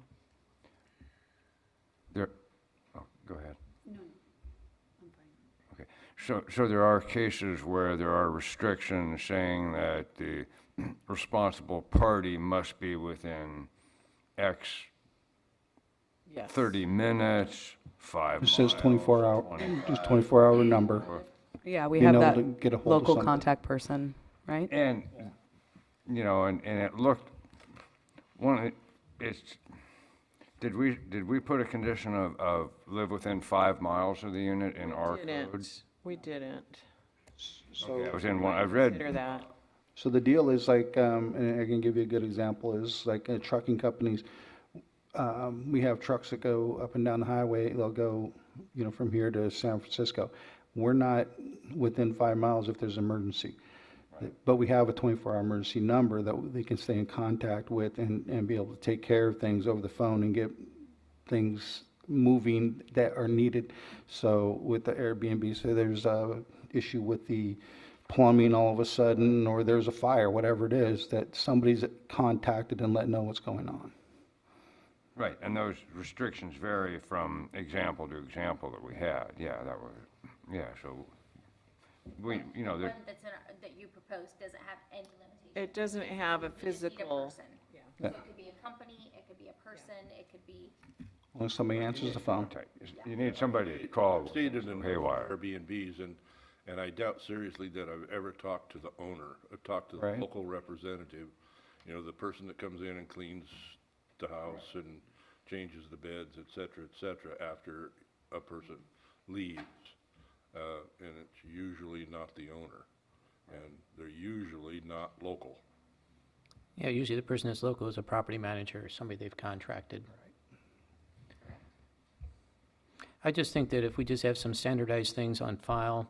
go ahead. Okay, so there are cases where there are restrictions saying that the responsible party must be within X Yes. 30 minutes, 5 It says miles, 24 hour, 25. just 24-hour number. Yeah, we Being have able that to get a hold of local something. contact person, right? And, and it looked, did we put a condition of live within 5 miles of the unit in our code? We didn't. Okay, I was in one, I've Consider read, that. So the deal is like, and I can give you a good example, is like trucking companies. We have trucks that go up and down the highway. They'll go, from here to San Francisco. We're not within 5 miles if there's emergency. But we have a 24-hour emergency number that they can stay in contact with and be able to take care of things over the phone and get things moving that are needed. So with the Airbnb, so there's a issue with the plumbing all of a sudden, or there's a fire, whatever it is, that somebody's contacted and let know what's going on. Right, and those restrictions vary from example to example that we had. Yeah, that was, yeah, so we, you know, The there, one that you proposed doesn't have any limitations. It doesn't have a You just need physical, person. Yeah. So it could be a company, it could be a person, it could be, When somebody answers the phone. you need somebody to call Stated in haywire. Airbnbs, and I doubt seriously that I've ever talked to the owner, talked to the Right. local representative, you know, the person that comes in and cleans the house and changes the beds, et cetera, after a person leaves. And it's usually not the owner, and they're usually not local. Yeah, usually the person that's local is a property manager or somebody they've contracted. I just think that if we just have some standardized things on file,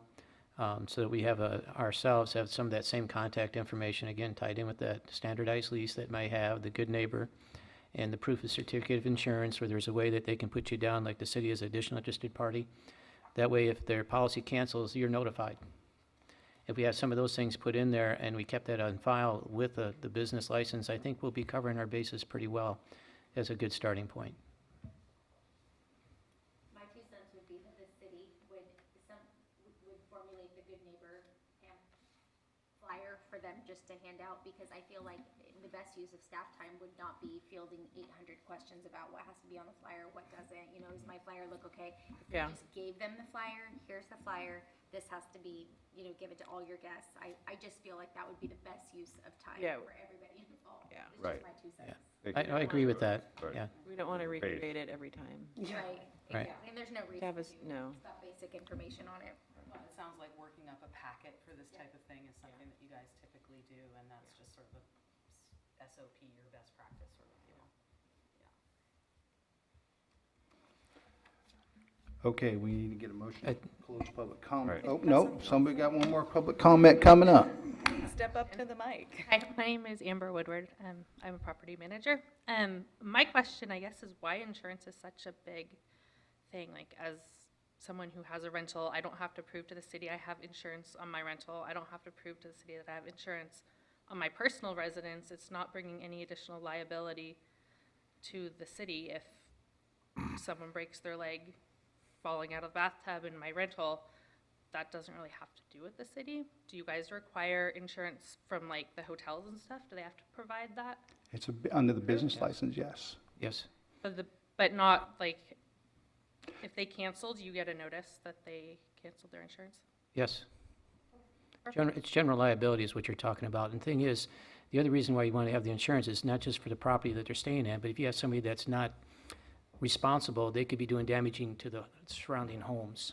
so that we have ourselves have some of that same contact information, again, tied in with that standardized lease that may have, the good neighbor, and the proof of certificate of insurance, where there's a way that they can put you down, like the city as additional interested party. That way, if their policy cancels, you're notified. If we have some of those things put in there and we kept that on file with the business license, I think we'll be covering our bases pretty well as a good starting point. my 2 cents would be that the city would formulate the good neighbor flyer for them just to hand out, because I feel like the best use of staff time would not be fielding 800 questions about what has to be on the flyer, what doesn't, you know, does my flyer look okay? If we Yeah. just gave them the flyer, here's the flyer, this has to be, you know, give it to all your guests. I just feel like that would be the best use of time Yeah. for everybody involved. Yeah. It's Right. just my 2 cents. I agree with that, Right. yeah. we don't want to recreate it every time. Right, Right. exactly, and there's no reason have to, us- no. it's got basic information on it. Well, it sounds like working up a packet for this type of thing is something that you guys typically do, and that's just sort of a SOP or best practice, sort of, you know. Okay, we need to get a motion to close public comment. Right. Oh, no, somebody got one more public comment coming up. Step up to the mic. Hi, my name is Amber Woodward. I'm a property manager. My question, I guess, is why insurance is such a big thing. Like, as someone who has a rental, I don't have to prove to the city I have insurance on my rental. I don't have to prove to the city that I have insurance on my personal residence. It's not bringing any additional liability to the city if someone breaks their leg falling out of the bathtub in my rental. That doesn't really have to do with the city. Do you guys require insurance from like the hotels and stuff? Do they have to provide that? It's under the business license, yes. Yes. But not like, if they canceled, you get a notice that they canceled their insurance? Yes. It's general liability is what you're talking about. And the thing is, the other reason why you want to have the insurance is not just for the property that they're staying at, but if you have somebody that's not responsible, they could be doing damaging to the surrounding homes.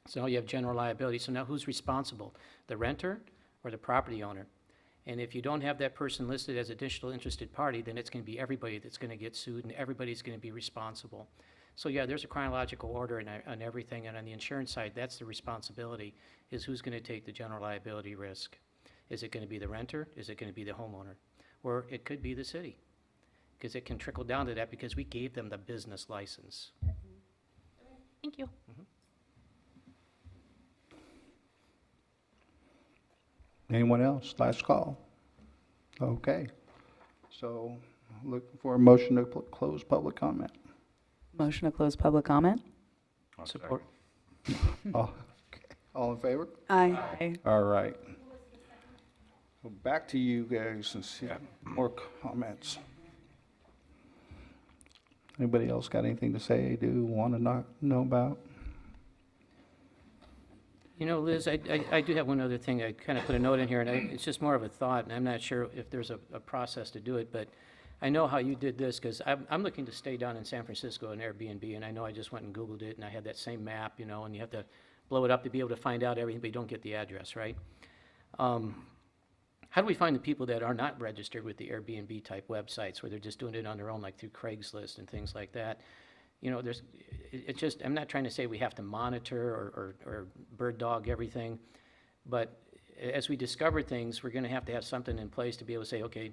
So you have general liability. So now who's responsible? The renter or the property owner? And if you don't have that person listed as additional interested party, then it's going to be everybody that's going to get sued and everybody's going to be responsible. So yeah, there's a chronological order on everything, and on the insurance side, that's the responsibility, is who's going to take the general liability risk. Is it going to be the renter? Is it going to be the homeowner? Or it could be the city, because it can trickle down to that because we gave them the business license. Thank you. Anyone else? Last call. Okay. So looking for a motion to close public comment. Motion to close public comment? I'll Support. All all in favor? Aye. All right. So back to you guys and see more comments. Anybody else got anything to say, do, want to know about? You know, Liz, I do have one other thing. I kind of put a note in here, and it's just more of a thought, and I'm not sure if there's a process to do it, but I know how you did this, because I'm looking to stay down in San Francisco in Airbnb, and I know I just went and Googled it, and I had that same map, you know, and you have to blow it up to be able to find out everything, but you don't get the address, right? How do we find the people that are not registered with the Airbnb type websites, where they're just doing it on their own, like through Craigslist and things like that? You know, it's just, I'm not trying to say we have to monitor or bird dog everything, but as we discover things, we're gonna have to have something in place to be able to say, okay,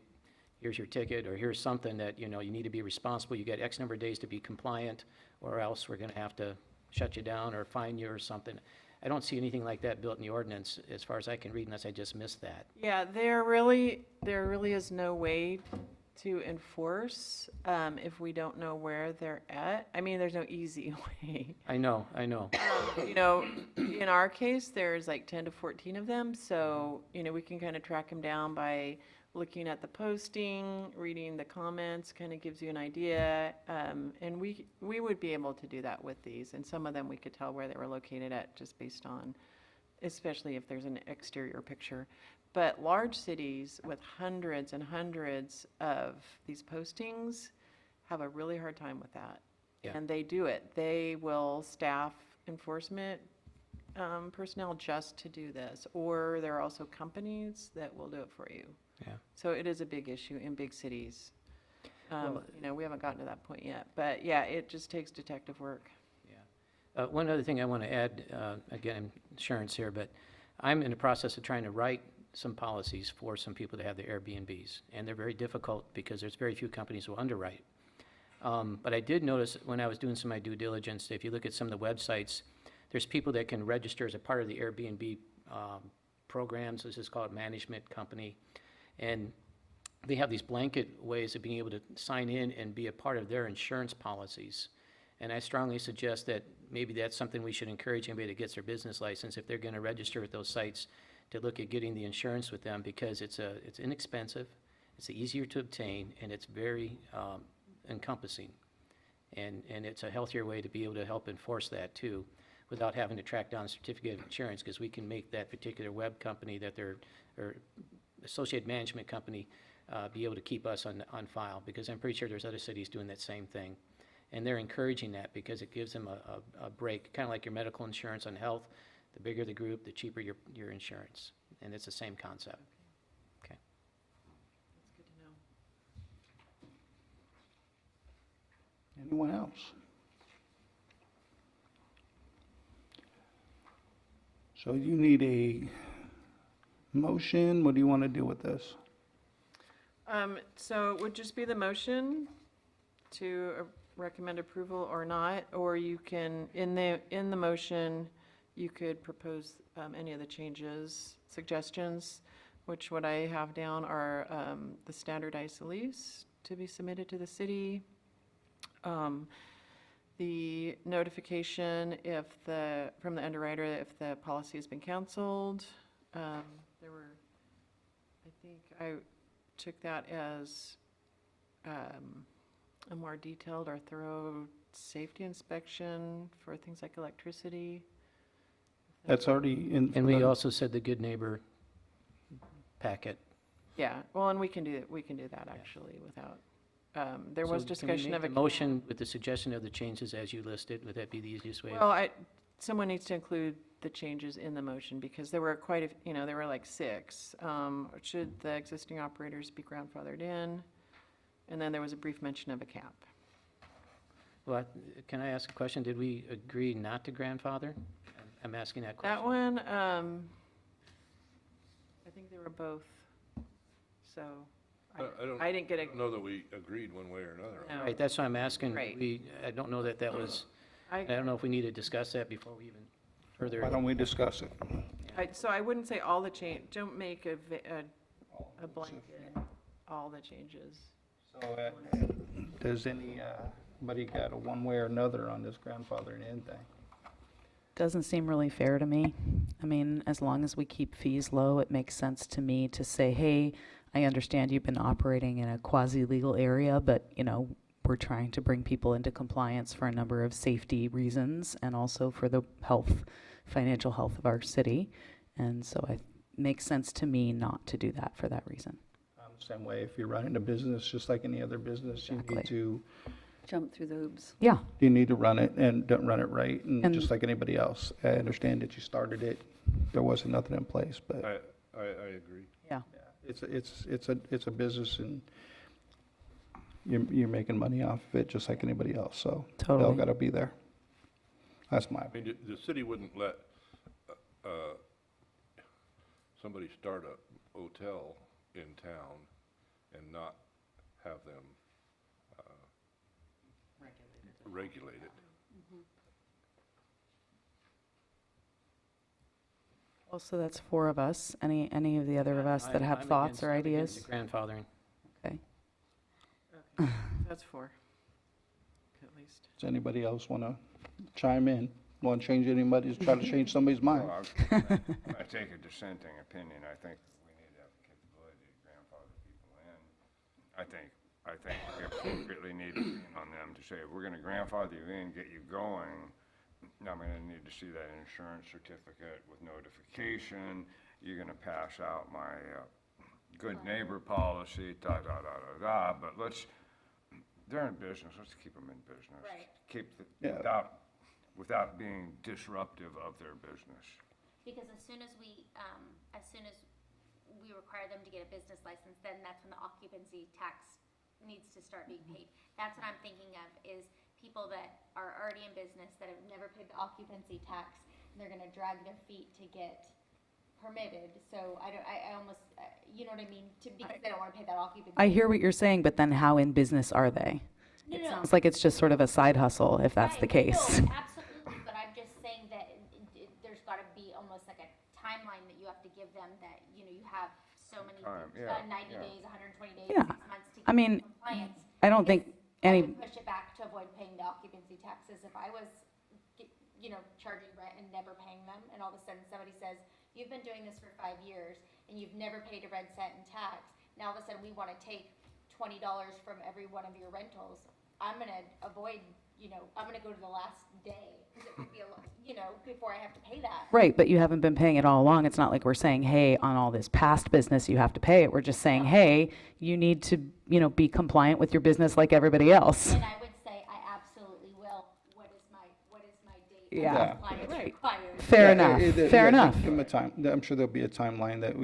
here's your ticket, or here's something that, you know, you need to be responsible, you got X number of days to be compliant, or else we're gonna have to shut you down or fine you or something. I don't see anything like that built in the ordinance, as far as I can read, unless I just missed that. Yeah, there really is no way to enforce, if we don't know where they're at. I mean, there's no easy way. I know. You know, in our case, there's like 10 to 14 of them, so, you know, we can kind of track them down by looking at the posting, reading the comments, kind of gives you an idea. And we would be able to do that with these, and some of them we could tell where they were located at just based on, especially if there's an exterior picture. But large cities with hundreds and hundreds of these postings have a really hard time with that. Yeah. And they do it. They will staff enforcement personnel just to do this. Or there are also companies that will do it for you. Yeah. So it is a big issue in big cities. Well, You know, we haven't gotten to that point yet. But yeah, it just takes detective work. One other thing I want to add, again, insurance here, but I'm in the process of trying to write some policies for some people to have their Airbnbs, and they're very difficult because there's very few companies who underwrite. But I did notice when I was doing some of my due diligence, that if you look at some of the websites, there's people that can register as a part of the Airbnb programs. This is called management company, and they have these blanket ways of being able to sign in and be a part of their insurance policies. And I strongly suggest that maybe that's something we should encourage anybody that gets their business license, if they're going to register with those sites, to look at getting the insurance with them, because it's inexpensive, it's easier to obtain, and it's very encompassing. And it's a healthier way to be able to help enforce that too, without having to track down a certificate of insurance, because we can make that particular web company that they're, or associated management company, be able to keep us on file, because I'm pretty sure there's other cities doing that same thing. And they're encouraging that because it gives them a break, kind of like your medical insurance on health. The bigger the group, the cheaper your insurance. And it's the same concept. Okay. That's good to know. Anyone else? So you need a motion. What do you want to do with this? So it would just be the motion to recommend approval or not, or you can, in the motion, you could propose any of the changes, suggestions, which what I have down are the standardized lease to be submitted to the city, the notification from the underwriter if the policy has been canceled. There were, I think I took that as a more detailed or thorough safety inspection for things like electricity. That's already in. And we also said the good neighbor packet. Yeah, well, and we can do that actually without, there was So discussion of Can we make the motion with the suggestion of the changes as you listed? Would that be the easiest way? Well, someone needs to include the changes in the motion because there were there were like 6. Should the existing operators be grandfathered in? And then there was a brief mention of a cap. Well, can I ask a question? Did we agree not to grandfather? I'm asking that question. That one, I think they were both, so I didn't get I don't know that we agreed one way or another on No. Right, that's why I'm asking. Right. I don't know that was, I don't know if we need to discuss that before we even further. Why don't we discuss it? So I wouldn't say all the don't make a blanket, all the changes. So, does anybody got a one way or another on this grandfathering in thing? Doesn't seem really fair to me. I mean, as long as we keep fees low, it makes sense to me to say, hey, I understand you've been operating in a quasi-legal area, but, you know, we're trying to bring people into compliance for a number of safety reasons and also for the financial health of our city. And so it makes sense to me not to do that for that reason. Same way, if you're running a business, just like any other business, you need to, Jump through the hoops. Yeah, you need to run it and don't run it right, and And- just like anybody else. I understand that you started it, there wasn't nothing in place, but I agree. yeah. it's a business, and you're making money off of it just like anybody else, so they all Totally. gotta be there. That's my I mean, the city wouldn't let somebody start a hotel in town and not have them regulate it. Also, that's four of us. Any of the other of us that have thoughts or ideas? Grandfathering. Okay. That's 4, at least. Does anybody else want to chime in? Want to change anybody's, try to change somebody's mind? Well, I take a dissenting opinion. I think we need to have the capability to grandfather people in. I think we appropriately need to lean on them to say, if we're gonna grandfather you in, get you going, now I'm gonna need to see that insurance certificate with notification. You're gonna pass out my good neighbor policy, but they're in business, let's keep them in business. Right. Yeah. Without being disruptive of their business. Because as soon as we require them to get a business license, then that's when the occupancy tax needs to start being paid. That's what I'm thinking of, is people that are already in business that have never paid the occupancy tax, and they're gonna drag their feet to get permitted. So I almost, you know what I mean, because they don't wanna pay that occupancy. I hear what you're saying, but then how in business are they? No, It no, sounds like it's just sort of a side hustle, if that's the Right, case. no, absolutely, but I'm just saying that there's gotta be almost like a timeline that you have to give them, that, you know, you have so many, Time, yeah, 90 yeah. days, 120 days, Yeah. 6 months to I get mean, compliance. I don't think I any, would push it back to avoid paying the occupancy taxes. If I was, you know, charging rent and never paying them, and all of a sudden somebody says, you've been doing this for 5 years, and you've never paid a red cent in tax, now all of a sudden we wanna take $20 from every one of your rentals, I'm gonna avoid, you know, I'm gonna go to the last day, because it would be you know, before I have to pay that. right, but you haven't been paying it all along. It's not like we're saying, hey, on all this past business, you have to pay it. We're just saying, hey, you need to, you know, be compliant with your business like everybody else. And I would say, I absolutely will. What is my date? of Yeah. compliance Right. required? Fair Yeah, enough, yeah, fair enough. Give them a time, I'm sure there'll be a timeline that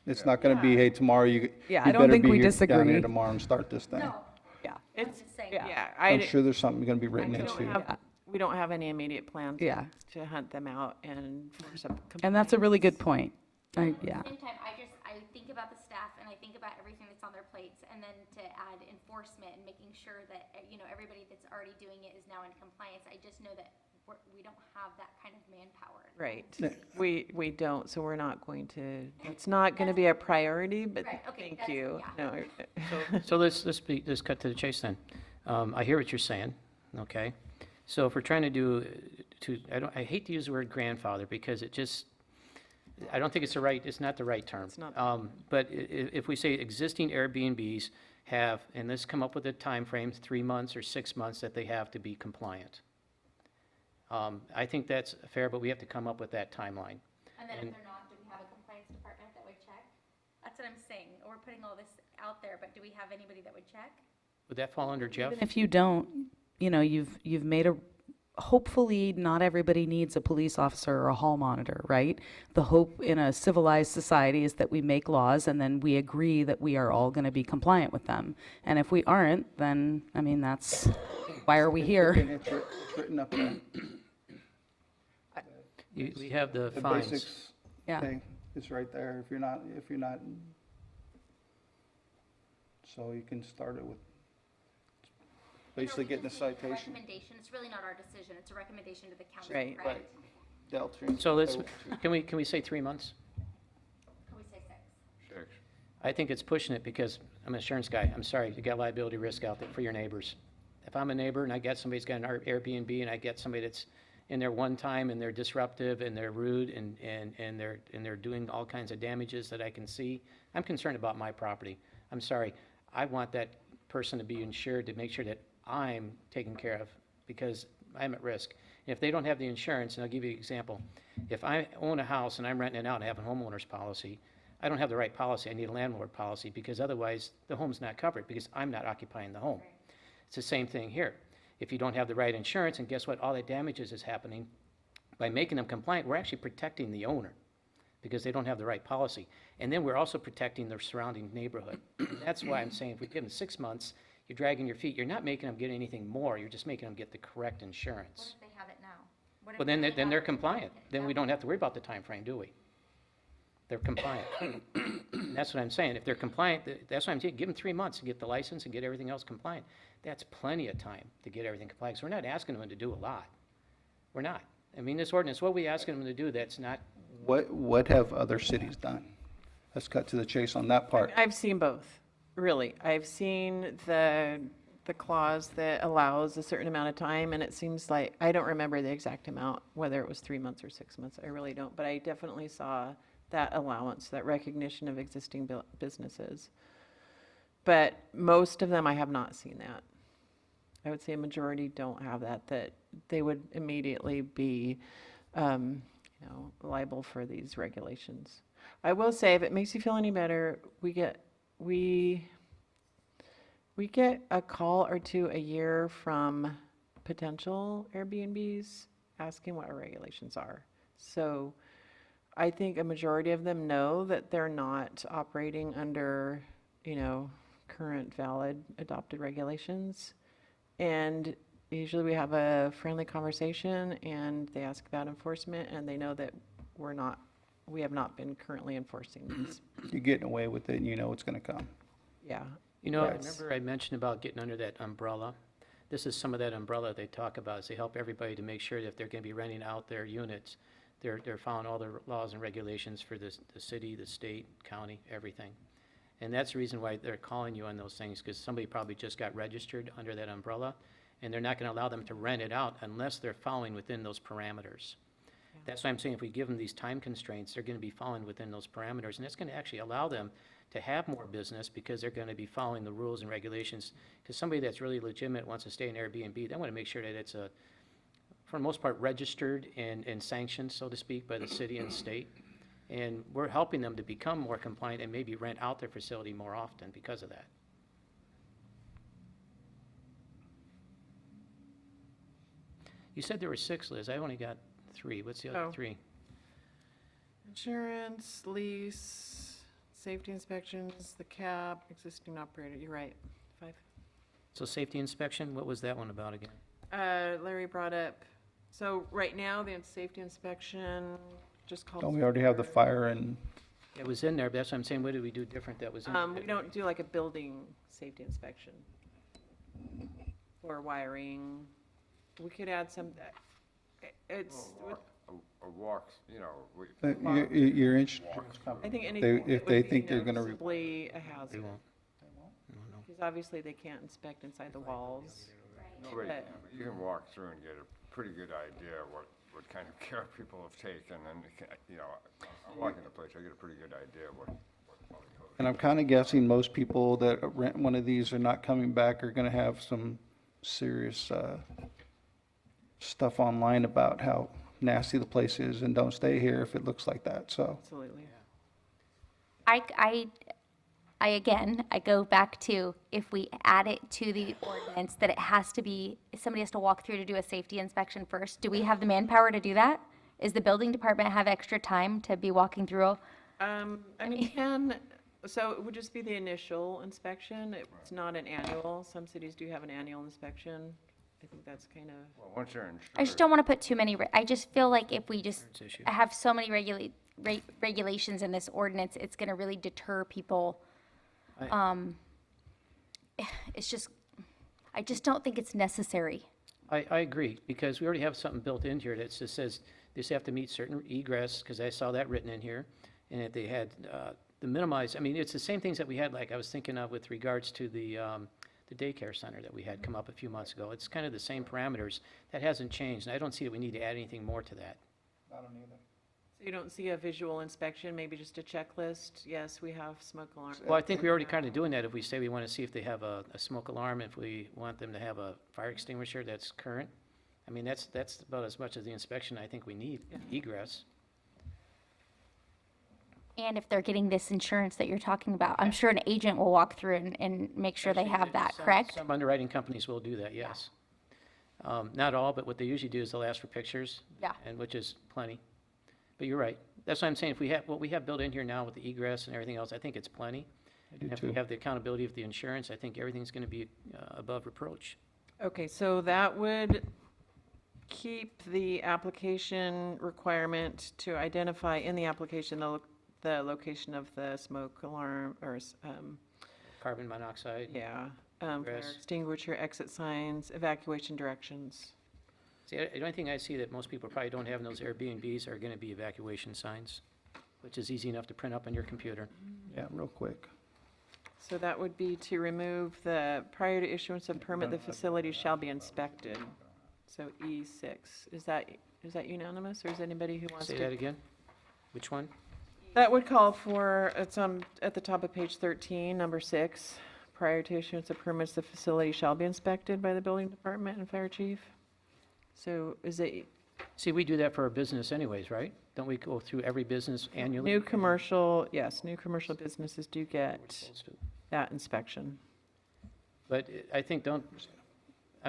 it's not gonna be, hey, tomorrow Yeah, you I don't better think be we here down here disagree. tomorrow and start this thing. No, Yeah. I'm just saying. Yeah, I'm sure there's something gonna be written we don't into it. have, we don't have any immediate plans Yeah. to hunt them out and force up compliance. And that's a really good point. Yeah. At the same time, I think about the staff and I think about everything that's on their plates, and then to add enforcement and making sure that, you know, everybody that's already doing it is now in compliance. I just know that we don't have that kind of manpower. Right. Yeah. We don't, so we're not going to, it's not going to be a priority, but Right, okay, thank that's- you. yeah. No. So let's cut to the chase then. I hear what you're saying, okay? So if we're trying to do, I hate to use the word grandfather because it just, I don't think it's not the right term. It's not. But if we say existing Airbnbs have, and let's come up with a time frame, 3 months or 6 months that they have to be compliant. I think that's fair, but we have to come up with that timeline. And then if they're not, do we have a compliance department that would check? That's what I'm saying. We're putting all this out there, but do we have anybody that would check? Would that fall under Jeff? Even if you don't, you know, you've made hopefully not everybody needs a police officer or a hall monitor, right? The hope in a civilized society is that we make laws and then we agree that we are all going to be compliant with them. And if we aren't, then, I mean, that's, why are we here? It's written up there. We have the The fines. basics Yeah. thing, it's right there, if you're not, so you can start it with basically getting a citation. Recommendation, it's really not our decision, it's a recommendation to the council, Right. right? Delta. So can we say 3 months? Can we say 6? 6. I think it's pushing it because I'm an insurance guy. I'm sorry, you got liability risk out there for your neighbors. If I'm a neighbor and I get somebody's got an Airbnb and I get somebody that's in there one time and they're disruptive and they're rude and they're doing all kinds of damages that I can see, I'm concerned about my property. I'm sorry, I want that person to be insured to make sure that I'm taken care of because I'm at risk. And if they don't have the insurance, and I'll give you an example, if I own a house and I'm renting it out and have a homeowner's policy, I don't have the right policy. I need a landlord policy because otherwise the home's not covered because I'm not occupying the home. It's the same thing here. If you don't have the right insurance, and guess what? All that damages is happening. By making them compliant, we're actually protecting the owner because they don't have the right policy. And then we're also protecting their surrounding neighborhood. And that's why I'm saying if we give them 6 months, you're dragging your feet. You're not making them get anything more. You're just making them get the correct What insurance. if they have it now? What if Well, they then have they're it? compliant. Then we don't have to worry about the time frame, do we? they're compliant. That's what I'm saying. If they're compliant, that's what I'm saying, give them 3 months to get the license and get everything else compliant. That's plenty of time to get everything compliant, 'cause we're not asking them to do a lot. We're not. I mean, this ordinance, what are we asking them to do that's not, What have other cities done? Let's cut to the chase on that part. I've seen both, really. I've seen the clause that allows a certain amount of time, and it seems like, I don't remember the exact amount, whether it was 3 months or 6 months, I really don't, but I definitely saw that allowance, that recognition of existing businesses. But most of them, I have not seen that. I would say a majority don't have that they would immediately be, liable for these regulations. I will say, if it makes you feel any better, we get a call or two a year from potential Airbnbs asking what our regulations are. So I think a majority of them know that they're not operating under, current valid adopted regulations. And usually we have a friendly conversation and they ask about enforcement, and they know that we have not been currently enforcing these. You're getting away with it and you know it's gonna come. Yeah. remember I mentioned about getting under that umbrella? This is some of that umbrella they talk about, is they help everybody to make sure that if they're gonna be renting out their units, they're following all the laws and regulations for the city, the state, county, everything. And that's the reason why they're calling you on those things, because somebody probably just got registered under that umbrella, and they're not gonna allow them to rent it out unless they're following within those parameters. That's why I'm saying if we give them these time constraints, they're gonna be following within those parameters, and it's gonna actually allow them to have more business because they're gonna be following the rules and regulations. Because somebody that's really legitimate wants to stay in Airbnb, they wanna make sure that it's for the most part, registered and sanctioned, so to speak, by the city and state. And we're helping them to become more compliant and maybe rent out their facility more often because of that. You said there were 6, Liz. I only got 3. What's the other Oh. 3? Insurance, lease, safety inspections, the cab, existing operator, you're right, 5. So safety inspection, what was that one about again? Larry brought up, so right now, the safety inspection just called. Don't we already have the fire and, It was in there, but that's what I'm saying, what did we do different that was in there? We don't do like a building safety inspection or wiring. We could add some, it's, A walk, you're interested? I think anything if that they would be think they're gonna noticeably a They hazard. won't. No. Because obviously they can't inspect inside the walls. nobody, But- but you can walk through and get a pretty good idea what kind of care people have taken, and, I'm walking the place, I get a pretty good idea of what quality code. And I'm kind of guessing most people that rent one of these are not coming back, are gonna have some serious, stuff online about how nasty the place is and don't stay here if it looks like that, so. Absolutely. I go back to, if we add it to the ordinance, that it has to be, somebody has to walk through to do a safety inspection first. Do we have the manpower to do that? Is the building department have extra time to be walking through? So it would just be the initial inspection. It's not an annual. Some cities do have an annual inspection. I think that's kind of, Well, once you're insured. I just don't want to put too many, I just feel like if we just Insurance issue. have so many regulations in this ordinance, it's going to really deter people. It's just, I just don't think it's necessary. I agree, because we already have something built in here that just says they just have to meet certain egress, because I saw that written in here. And if they had the minimized, I mean, it's the same things that we had, like I was thinking of with regards to the daycare center that we had come up a few months ago. It's kind of the same parameters. That hasn't changed, and I don't see that we need to add anything more to that. I don't either. so you don't see a visual inspection, maybe just a checklist? Yes, we have smoke alarm. Well, I think we're already kind of doing that if we say we want to see if they have a smoke alarm, if we want them to have a fire extinguisher that's current. I mean, that's about as much as the inspection I think we need, egress. And if they're getting this insurance that you're talking about, I'm sure an agent will walk through and make sure they have that, correct? Some underwriting companies will do that, yes. Not all, but what they usually do is they'll ask for pictures. Yeah. And which is plenty. But you're right. That's what I'm saying. If we have, what we have built in here now with the egress and everything else, I think it's plenty. I do And if we too. have the accountability of the insurance, I think everything's going to be above reproach. Okay, so that would keep the application requirement to identify in the application the location of the smoke alarm, or, Carbon monoxide. yeah, fire Egress. extinguisher, exit signs, evacuation directions. See, the only thing I see that most people probably don't have in those Airbnbs are gonna be evacuation signs, which is easy enough to print up on your computer. Yeah, real quick. So that would be to remove the, prior to issuance of permit, the facility shall be inspected. So E6, is that unanimous, or is anybody who wants to? Say that again? Which one? That would call for, it's at the top of page 13, number 6. Prior to issuance of permits, the facility shall be inspected by the building department and fire chief. So is it See, we do that for our business anyways, right? Don't we go through every business annually? new commercial, yes, new commercial businesses do We're get supposed to. that inspection. But I think I'm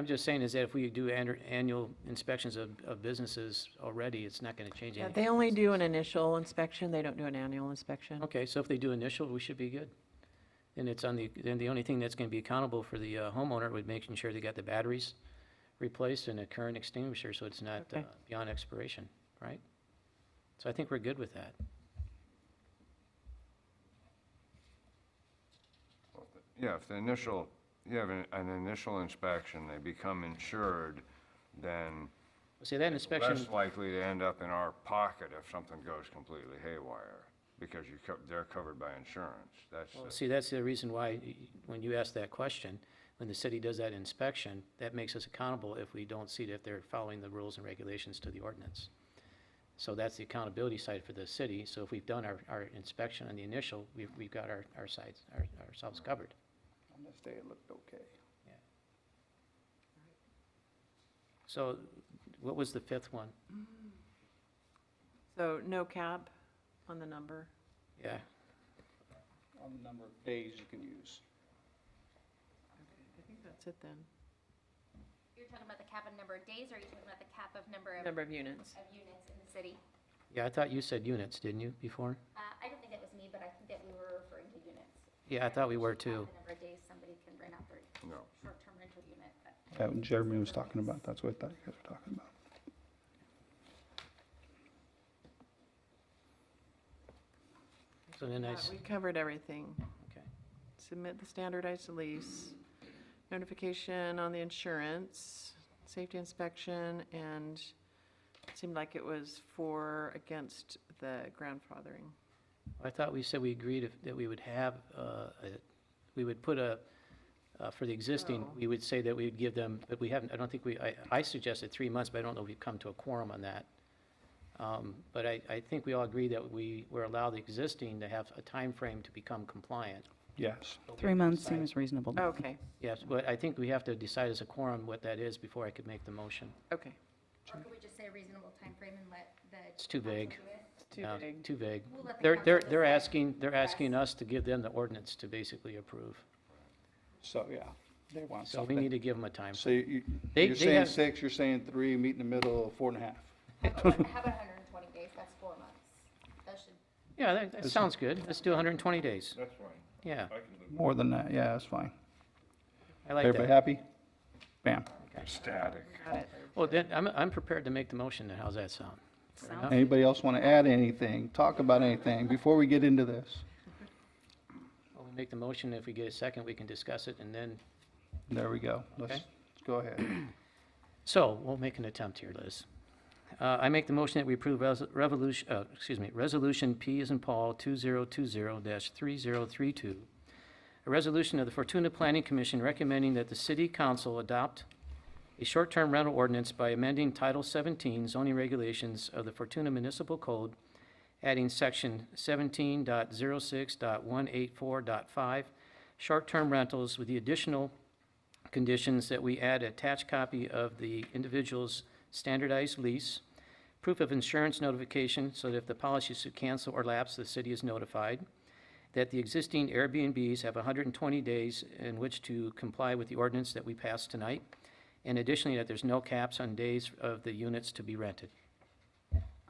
just saying is that if we do annual inspections of businesses already, it's not gonna change Yeah, anything. they only do an initial inspection, they don't do an annual inspection. Okay, so if they do initial, we should be good. Then then the only thing that's gonna be accountable for the homeowner would making sure they got the batteries replaced and a current extinguisher, so it's not Okay. beyond expiration, right? So I think we're good with that. Yeah, if you have an initial inspection, they become insured, then See, that inspection, less likely to end up in our pocket if something goes completely haywire, because they're covered by insurance. that's the reason why, when you ask that question, when the city does that inspection, that makes us accountable if we don't see that they're following the rules and regulations to the ordinance. So that's the accountability side for the city. So if we've done our inspection on the initial, we've got our sides, ourselves covered. On this day, it looked okay. So what was the fifth one? So no cap on the number. Yeah, On the number of days you can use. I think that's it then. You're talking about the cap of number of days, or are you talking about the cap of number Number of units. of units in the city? yeah, I thought you said units, didn't you, before? I don't think that was me, but I think that we were referring to units. Yeah, I thought we were too. The number of days somebody can rent out their No. short-term rental unit, but. That what Jeremy was talking about, that's what I thought you guys were talking about. So then We covered everything. okay. Submit the standardized lease, notification on the insurance, safety inspection, and it seemed like it was against the grandfathering. I thought we said we agreed that we would have, we would put for the existing, Oh. we would say that we would give them, but we haven't, I don't think I suggested 3 months, but I don't know if we've come to a quorum on that. But I think we all agree that we're allowed the existing to have a time frame to become compliant. Yes. 3 months seems reasonable. to me. Okay, Yes, but I think we have to decide as a quorum what that is before I could make the motion. okay. Or could we just say a reasonable timeframe and let the. It's too vague. council do it? Too No, big. Too vague. We'll let the They're council decide. they're asking us to give them the ordinance to basically approve. So, yeah, they want So we something. need to give them a time. So They you're saying have- 6, you're saying 3, meet in the middle, 4.5. How about 120 days? That's 4 months. That should, Yeah, that sounds good. Let's do 120 days. That's fine. Yeah, I can live. More than that, yeah, that's fine. I like Everybody that. happy? Bam. Static. Got it. Well, then, I'm prepared to make the motion, then how's that sound? Fair enough? Anybody else want to add anything, talk about anything before we get into this? Well, we make the motion, if we get a second, we can discuss it, and then, There we go. Let's Okay. go ahead. so, we'll make an attempt here, Liz. I make the motion that we approve Resolution P as in Paul 2020-3032, a resolution of the Fortuna Planning Commission recommending that the city council adopt a short-term rental ordinance by amending Title 17 zoning regulations of the Fortuna Municipal Code, adding section 17.06.184.5, short-term rentals, with the additional conditions that we add attached copy of the individual's standardized lease, proof of insurance notification, so that if the policy is to cancel or lapse, the city is notified, that the existing Airbnbs have 120 days in which to comply with the ordinance that we passed tonight, and additionally, that there's no caps on days of the units to be rented.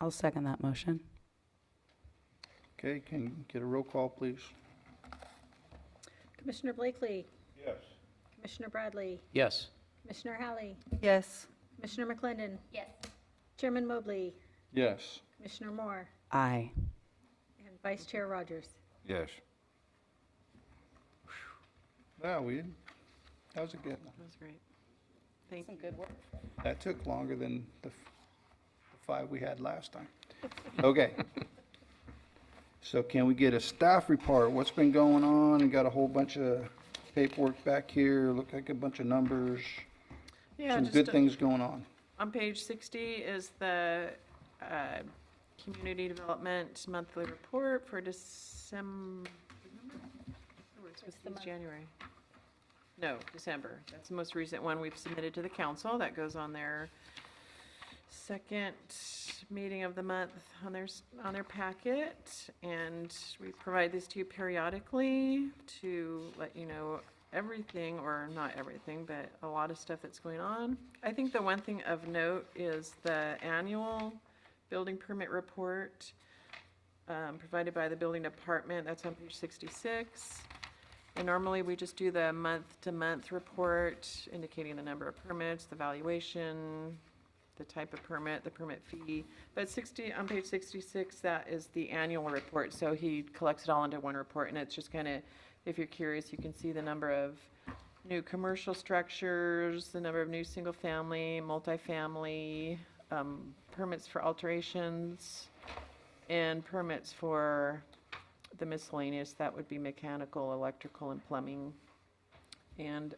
I'll second that motion. Okay, can you get a roll call, please? Commissioner Blakely, Yes. Commissioner Bradley, Yes. Commissioner Hallie, Yes. Commissioner McClendon, yes. Chairman Mobley, Yes. Commissioner Moore, Aye. and Vice Chair Rogers. Yes. That was a good one. That was great. Thank you. good work. That took longer than the 5 we had last time. Okay. So can we get a staff report? What's been going on? We got a whole bunch of paperwork back here, look like a bunch of numbers, Yeah, some just good things going on. on page 60 is the Community Development Monthly Report for December. Oh, it's January. No, December. That's the most recent one we've submitted to the council. That goes on their second meeting of the month on their packet. And we provide this to you periodically to let you know everything, or not everything, but a lot of stuff that's going on. I think the one thing of note is the annual building permit report provided by the building department. That's on page 66. And normally we just do the month-to-month report indicating the number of permits, the valuation, the type of permit, the permit fee. But on page 66, that is the annual report. So he collects it all into one report, and it's just kind of, if you're curious, you can see the number of new commercial structures, the number of new single-family, multifamily, permits for alterations, and permits for the miscellaneous. That would be mechanical, electrical, and plumbing. And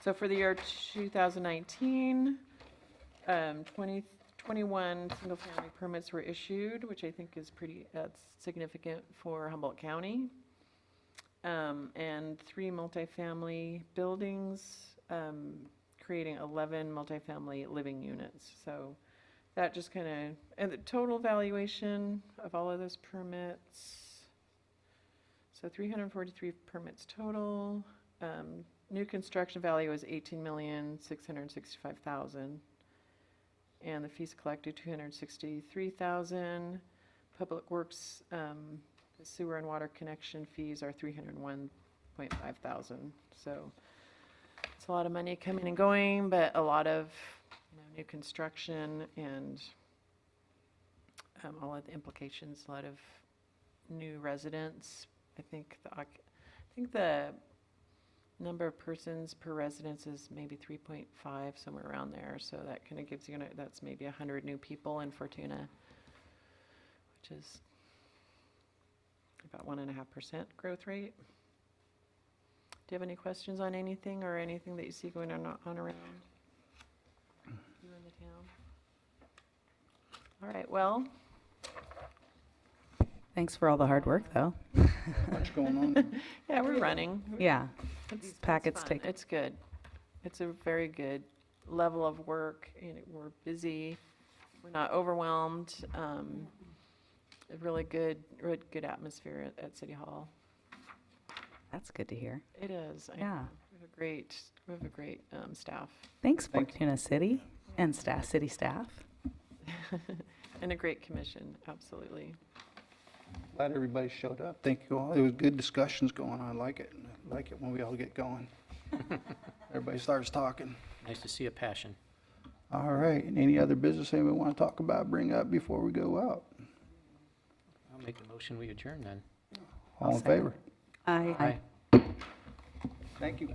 so for the year 2019, 21 single-family permits were issued, which I think is that's significant for Humboldt County. And 3 multifamily buildings, creating 11 multifamily living units. So that just kind of, and the total valuation of all of those permits, so 343 permits total. New construction value is $18,665,000. And the fees collected, $263,000. Public Works, the sewer and water connection fees are $301,500. So it's a lot of money coming and going, but a lot of new construction and all of the implications, a lot of new residents. I think the number of persons per residence is maybe 3.5, somewhere around there. So that kind of gives you, that's maybe 100 new people in Fortuna, which is about 1.5% growth rate. Do you have any questions on anything or anything that you see going on around you in the town? All right, well, Thanks for all the hard work, though. Much going on. yeah, we're running. Yeah, It's packets fun. take- It's good. It's a very good level of work, and we're busy. We're not overwhelmed. A really good atmosphere at City Hall. that's good to hear. It is. I Yeah. know. We have a great staff Thanks, Thank you. Fortuna City and city staff. and a great commission. Absolutely. Glad everybody showed up. Thank you all. It was good discussions going on. I like it. I like it when we all get going. Everybody starts talking. Nice to see a passion. All right. And any other business anybody want to talk about, bring up before we go out? I'll make the motion, we adjourn then. All in second. favor? Aye. Aye. Thank you.